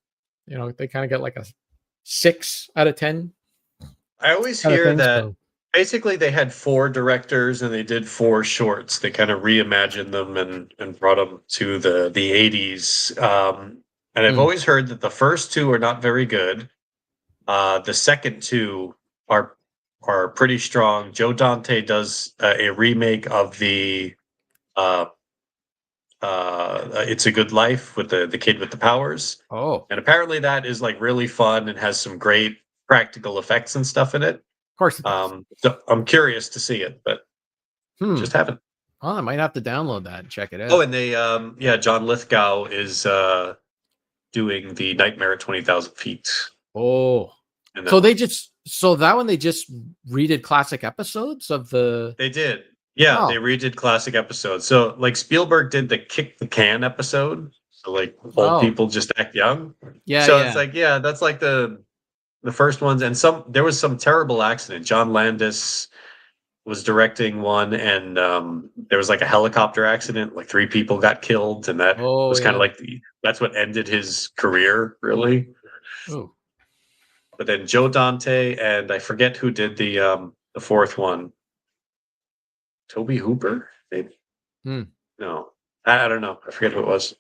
get like a 6 out of 10. I always kind of hear thing, that so. basically they had 4 directors and they did 4 shorts. They kind of reimagined them and brought them to the 80s. And I've always heard that the first 2 are not very good. The second 2 are pretty strong. Joe Dante does a remake of the It's a Good Life with the kid with the powers. Oh, And apparently that is like really fun and has some great practical effects and stuff in it. of course it does. So I'm curious to see it, but just haven't. Oh, I might have to download that and check it out. Oh, and they John Lithgow is doing the Nightmare at 20,000 Feet. Oh, And so they just redid classic episodes of the. they did. Yeah, Oh. they redid classic episodes. So like Spielberg did the Kick the Can episode. So like old people just act young. Yeah. So yeah. it's like, yeah, that's like the first ones. And there was some terrible accident. John Landis was directing one and there was like a helicopter accident, like 3 people got killed, and that was kind of like that's what ended his career, really. Oh. But then Joe Dante and I forget who did the 4th one. Toby Hooper, maybe. No, I don't know. I forget who it was.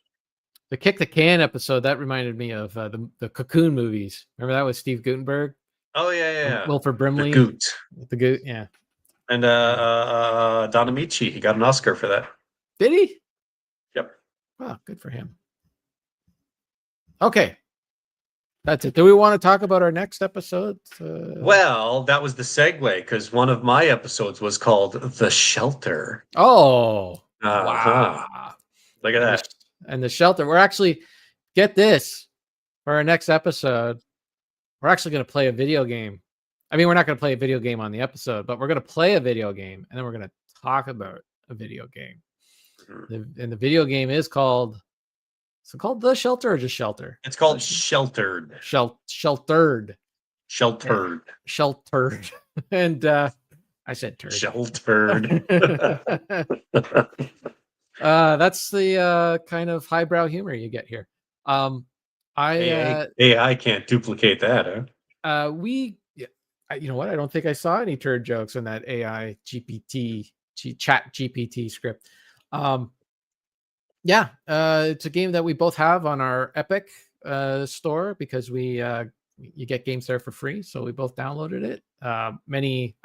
The Kick the Can episode, that reminded me of the Cocoon movies. Remember that with Steve Guttenberg? Oh yeah. Wilford Brimley. The Goot. The Goot, yeah. And Don Amici, he got an Oscar for that. Did he? Yep. Wow, good for him. Okay. That's it. Do we want to talk about our next episode? Well, that was the segue because one of my episodes was called The Shelter. Oh, wow. Look at that. And The Shelter. We're actually, get this, for our next episode, we're actually going to play a video game. I mean, we're not going to play a video game on the episode, but we're going to play a video game, and then we're going to talk about a video game. And the video game is called... Is it called The Shelter or just Shelter? It's called Sheltered. Sheltered. Sheltered. And I said turd. Sheltered. That's the kind of highbrow humor you get here. AI can't duplicate that, huh? You know what? I don't think I saw any turd jokes in that AI chat GPT script. It's a game that we both have on our Epic store because you get games there for free. So we both downloaded it. I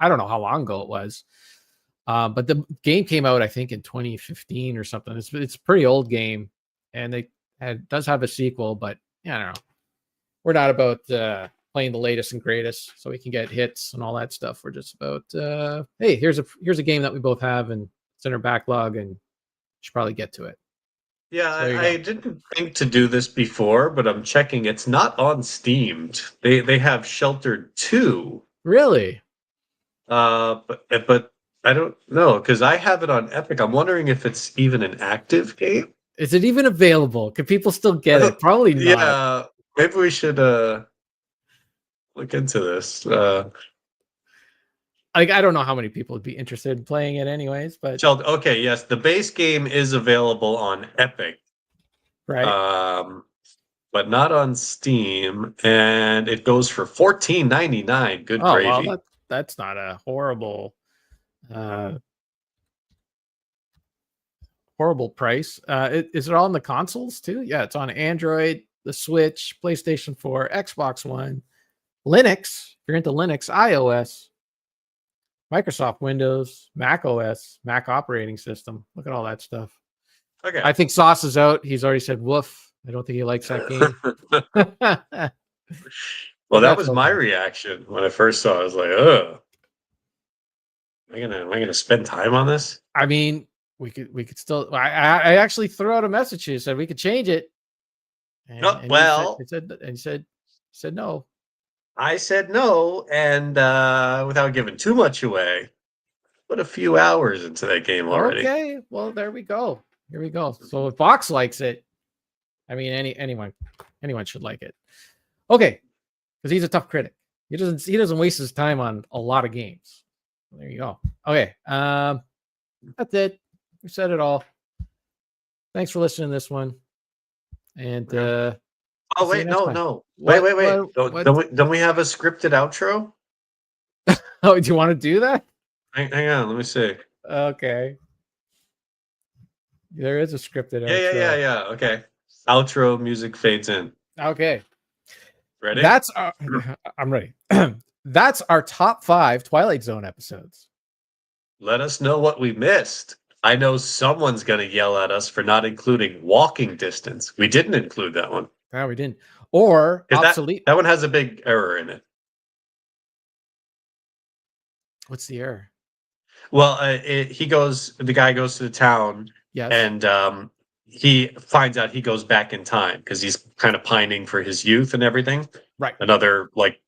don't know how long ago it was, but the game came out I think in 2015 or something. It's a pretty old game, and it does have a sequel, but I don't know. We're not about playing the latest and greatest, so we can get hits and all that stuff. We're just about hey, here's a game that we both have and it's in our backlog, and should probably get to it. Yeah, I didn't think to do this before, but I'm checking. It's not on Steam. They have Sheltered 2. Really? But I don't know because I have it on Epic. I'm wondering if it's even an active game. Is it even available? Can people still get it? Probably not. Yeah, maybe we should look into this. I don't know how many people would be interested in playing it anyways, but okay, yes, the base game is available on Epic. Right. But not on Steam, and it goes for $14.99. Good gravy. Well, that's not a horrible price. Is it on the consoles too? Yeah, it's on Android, the Switch, PlayStation 4, Xbox One, Linux, if you're into Linux, iOS, Microsoft Windows, Mac OS, Mac operating system. Look at all that stuff. Okay. I think Sauce is out. He's already said woof. I don't think he likes that game. Well, that That's was okay. my reaction when I first saw it. I was like, "Ugh, am I gonna spend time on this?" I mean, we could still. I actually threw out a message to you, said we could change it, and, No, well, he said no. I said no, and without giving too much away, put a few hours into that game already. Okay, well there we go. Here we go. So if Fox likes it, I mean anyone should like it. Okay, because he's a tough critic. He doesn't waste his time on a lot of games. There you go. Okay, that's it. We said it all. Thanks for listening to this one. And Oh see you wait, next time. no. What- Wait. what- Don't we have a scripted outro? Oh, do you want to do that? Hang on, let me see. Okay. There is a scripted outro. Yeah. Okay. Outro music fades in. Okay. Ready? That's I'm ready. That's our top 5 Twilight Zone episodes. Let us know what we missed. I know someone's going to yell at us for not including walking distance. We didn't include that one. No, we didn't. Or 'Cause obsolete. That one has a big error in it. What's the error? Well, the guy goes to the town Yes. and he finds out he goes back in time because he's kind of pining for his youth and everything. Right. Another like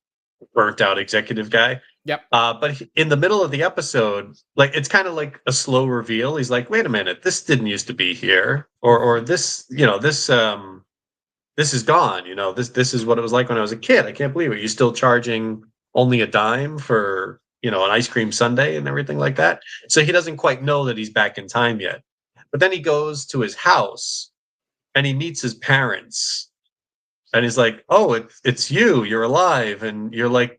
burnt out executive guy. Yep. But in the middle of the episode, like it's kind of like a slow reveal. He's like, "Wait a minute, this didn't used to be here," or this, this is gone. This is what it was like when I was a kid. I can't believe it. You're still charging only a dime for an ice cream sundae and everything like that. So he doesn't quite know that he's back in time yet. But then he goes to his house and he meets his parents, and he's like, "Oh, it's you. You're alive, and you're like."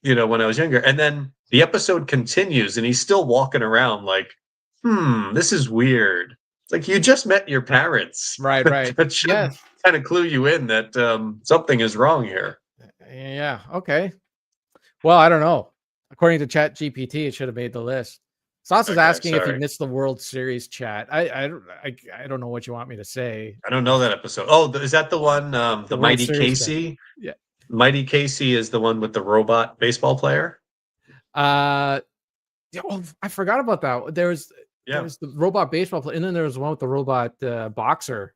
When I was younger. And then the episode continues and he's still walking around like, this is weird. It's like you just met your parents. Right. That should Yeah. kind of clue you in that something is wrong here. Yeah. Okay. Well, I don't know. According to Chat GPT, it should have made the list. Sauce is Okay, asking if sorry. you missed the World Series chat. I don't know what you want me to say. I don't know that episode. Oh, is that the one, the World Mighty Series Casey? Yeah. Mighty Casey is the one with the robot baseball player. Yeah, oh, I forgot about that. There was the robot baseball player, and then there was one with the robot boxer.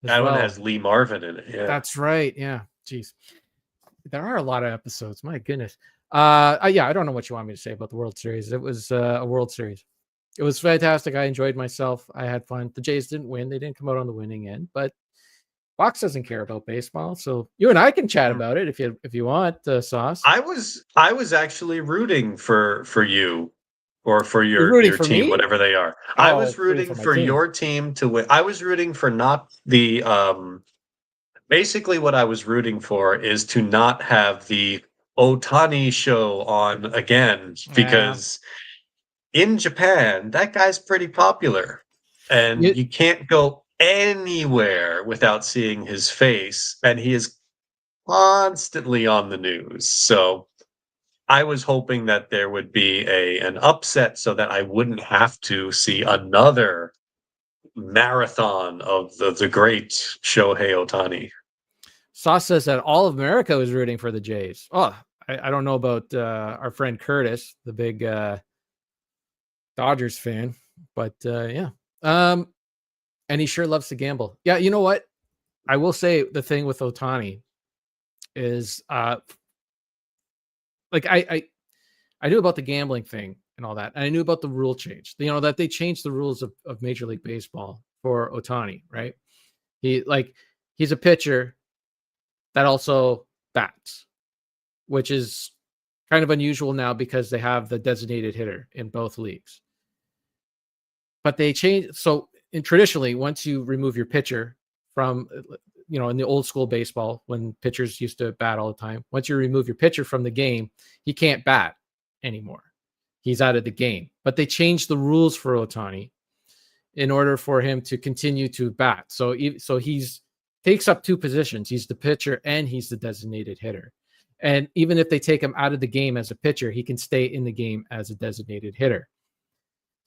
That one has Lee Marvin in it. Yeah. That's right. Yeah. Jeez. There are a lot of episodes. My goodness. Yeah, I don't know what you want me to say about the World Series. It was a World Series. It was fantastic. I enjoyed myself. I had fun. The Jays didn't win. They didn't come out on the winning end, but Fox doesn't care about baseball. So you and I can chat about it if you want, Sauce. I was actually rooting for you or for your team, me? whatever they are. I Oh, was rooting for my for team. your team to win. I was rooting for not the basically what I was rooting for is to not have the Otani show on again, because in Japan that guy's pretty popular and you can't go anywhere without seeing his face, and he is constantly on the news. So I was hoping that there would be an upset so that I wouldn't have to see another marathon of the great Shohei Ohtani. Sauce says that all of America was rooting for the Jays. Oh, I don't know about our friend Curtis, the big Dodgers fan, but yeah. And he sure loves to gamble. Yeah, you know what? I will say the thing with Ohtani is like I knew about the gambling thing and all that. And I knew about the rule change. That they changed the rules of Major League Baseball for Ohtani, right? He's a pitcher that also bats, which is kind of unusual now because they have the designated hitter in both leagues. But they changed. So traditionally, once you remove your pitcher from, in the old school baseball, when pitchers used to bat all the time, once you remove your pitcher from the game, he can't bat anymore. He's out of the game. But they changed the rules for Ohtani in order for him to continue to bat. So he's takes up two positions. He's the pitcher and he's the designated hitter. And even if they take him out of the game as a pitcher, he can stay in the game as a designated hitter.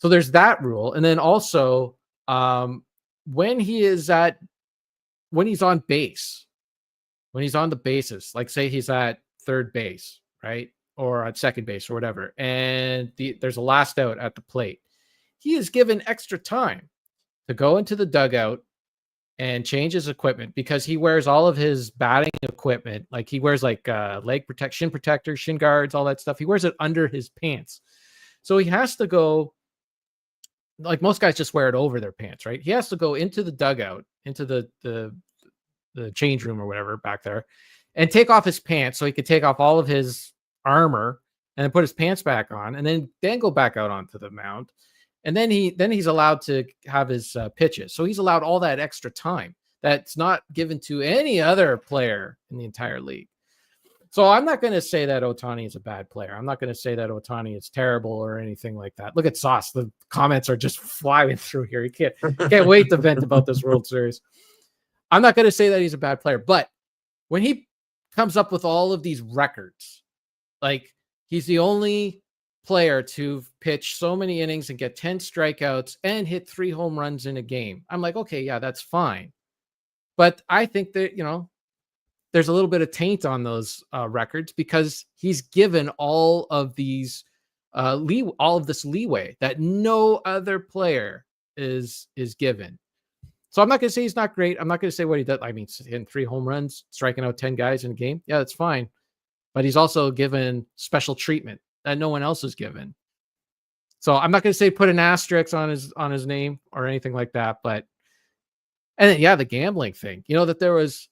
So there's that rule. And then also when he's on base, when he's on the bases, like say he's at third base, right? Or at second base or whatever, and there's a last out at the plate, he is given extra time to go into the dugout and change his equipment, because he wears all of his batting equipment. Like he wears like leg protection, protectors, shin guards, all that stuff. He wears it under his pants. So he has to go, like most guys just wear it over their pants, right? He has to go into the dugout, into the change room or whatever back there, and take off his pants so he could take off all of his armor and then put his pants back on, and then go back out onto the mound. And then he's allowed to have his pitches. So he's allowed all that extra time that's not given to any other player in the entire league. So I'm not going to say that Ohtani is a bad player. I'm not going to say that Ohtani is terrible or anything like that. Look at Sauce. The comments are just flying through here. He can't wait to vent about this World Series. I'm not going to say that he's a bad player, but when he comes up with all of these records, like he's the only player to pitch so many innings and get 10 strikeouts and hit 3 home runs in a game, I'm like, okay, yeah, that's fine. But I think that, there's a little bit of taint on those records, because he's given all of these all of this leeway that no other player is given. So I'm not going to say he's not great. I'm not going to say what he does. I mean, hitting 3 home runs, striking out 10 guys in a game. Yeah, that's fine. But he's also given special treatment that no one else is given. So I'm not going to say put an asterisk on his name or anything like that. But, and then, yeah, the gambling thing, that there was,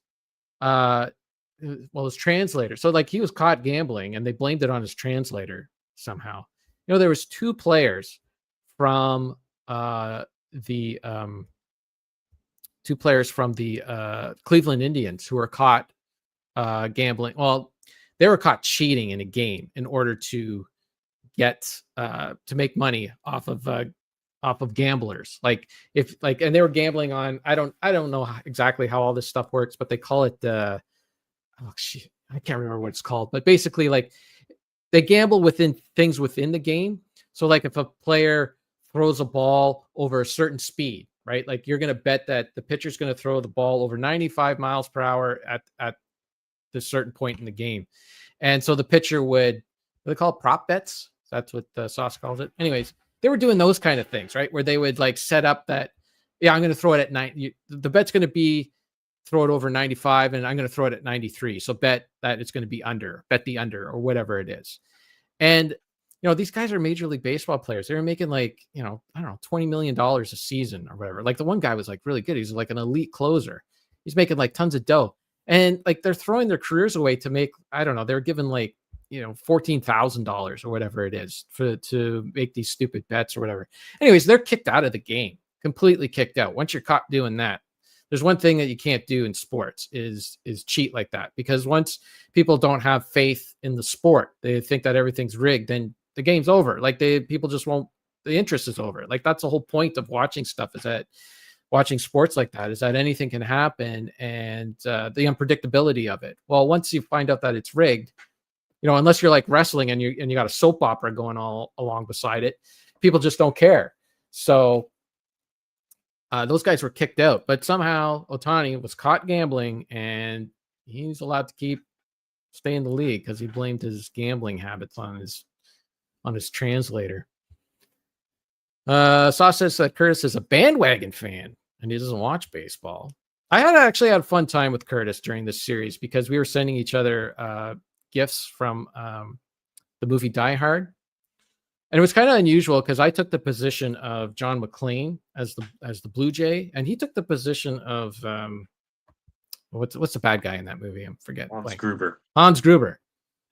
his translator. So like he was caught gambling and they blamed it on his translator somehow. There was 2 players from the Cleveland Indians who were caught gambling. Well, they were caught cheating in a game in order to get to make money off of gamblers. And they were gambling on, I don't know exactly how all this stuff works, but they call it I can't remember what it's called, but basically like they gamble within things within the game. So like if a player throws a ball over a certain speed, right? Like you're going to bet that the pitcher's going to throw the ball over 95 miles per hour at the certain point in the game. And so the pitcher would, what do they call it, prop bets? That's what the Sauce calls it. Anyways, they were doing those kind of things, right? Where they would like set up that, yeah, I'm going to throw it at 90. The bet's going to be throw it over 95 and I'm going to throw it at 93. So bet that it's going to be bet the under or whatever it is. And, these guys are Major League Baseball players. They were making like, I don't know, $20 million a season or whatever. Like the one guy was like really good. He's like an elite closer. He's making like tons of dough. And like they're throwing their careers away to make, I don't know, they're given like, $14,000 or whatever it is to make these stupid bets or whatever. Anyways, they're kicked out of the game, completely kicked out. Once you're caught doing that, there's one thing that you can't do in sports is cheat like that, because once people don't have faith in the sport, they think that everything's rigged, then the game's over. Like people just won't, the interest is over. Like that's the whole point of watching stuff, is that watching sports like that is that anything can happen, and the unpredictability of it. Well, once you find out that it's rigged, unless you're like wrestling and you got a soap opera going all along beside it, people just don't care. So those guys were kicked out, but somehow Ohtani was caught gambling and he's allowed to stay in the league because he blamed his gambling habits on his translator. Sauce says that Curtis is a bandwagon fan and he doesn't watch baseball. I actually had a fun time with Curtis during this series because we were sending each other gifts from the movie Die Hard. And it was kind of unusual because I took the position of John McClane as the Blue Jay, and he took the position of what's the bad guy in that movie? I'm forgetting. Hans Gruber.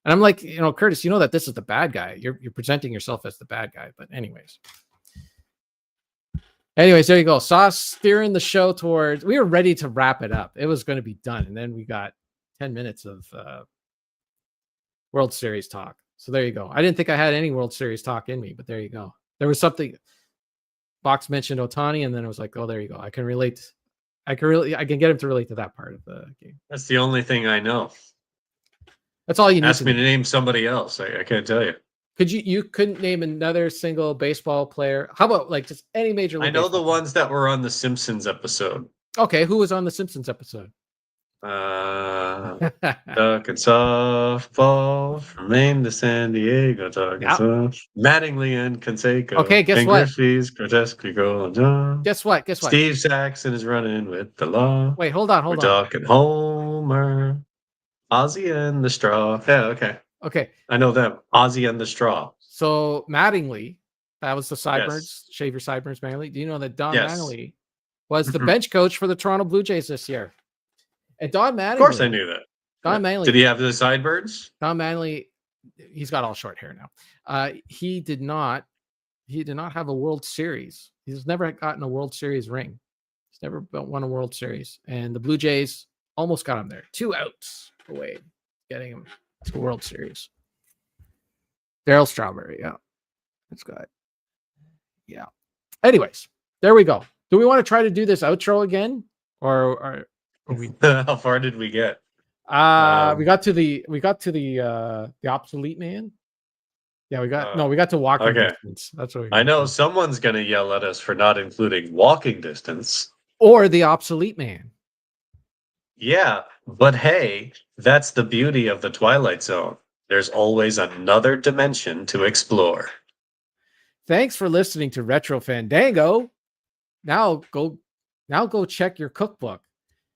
And I'm like, Curtis, that this is the bad guy. You're presenting yourself as the bad guy. But anyways, there you go. Sauce steering the show towards. We were ready to wrap it up. It was going to be done, and then we got 10 minutes of World Series talk. So there you go. I didn't think I had any World Series talk in me, but there you go. There was something. Box mentioned Ohtani, and then it was like, oh, there you go. I can relate I can get him to relate to that part of the game. That's the only thing I know. That's all you need Ask to me know. to name somebody else. I can't tell you. You couldn't name another single baseball player? How about like just any major league? I know the baseball ones that were on the Simpsons episode. player? Okay, who was on the Simpsons episode? Talking softball from Maine to San Diego. Talking Yeah. soft. Mattingly and Canseco. Okay, guess Ken what? Griffey's Grotesquely Girl and John. Guess what? Steve Saxon is running with the law. Wait, hold on. We're talking Homer. Ozzy and the Straw. Yeah, okay. Okay, I know them. Ozzy and the Straw. so Mattingly, that was the sideburns. Yes. Shave your sideburns, Mattingly. Do you know that Don Yes. Mattingly was the Mhm. bench coach for the Toronto Blue Jays this year? And Don Mattingly. Of course I knew that. Don Mattingly. Did he have the sideburns? Don Mattingly, he's got all short hair now. He did not have a World Series. He's never gotten a World Series ring. He's never won a World Series. And the Blue Jays almost got him there. 2 outs away, getting him to a World Series. Darryl Strawberry, yeah. That's good. Yeah. Anyways, there we go. Do we want to try to do this outro again? Or are we How far did we get? we got to the obsolete man. Yeah, we got to walking okay. distance. That's what we I know someone's going to yell at us for not including walking distance. or the obsolete man. Yeah, but hey, that's the beauty of the Twilight Zone. There's always another dimension to explore. Thanks for listening to Retro Fandango. Now go check your cookbook.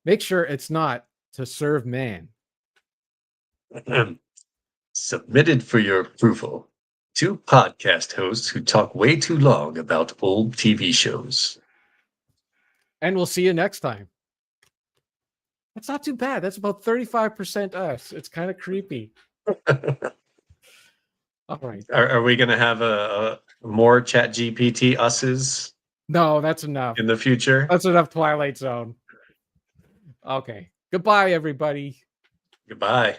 Make sure it's not to serve man. Submitted for your approval. 2 podcast hosts who talk way too long about old TV shows. And we'll see you next time. That's not too bad. That's about 35% us. It's kind of creepy. All right. Are we going to have a more Chat GPT us's No, that's enough. in the future? That's enough Twilight Zone. Okay. Goodbye, everybody. Goodbye.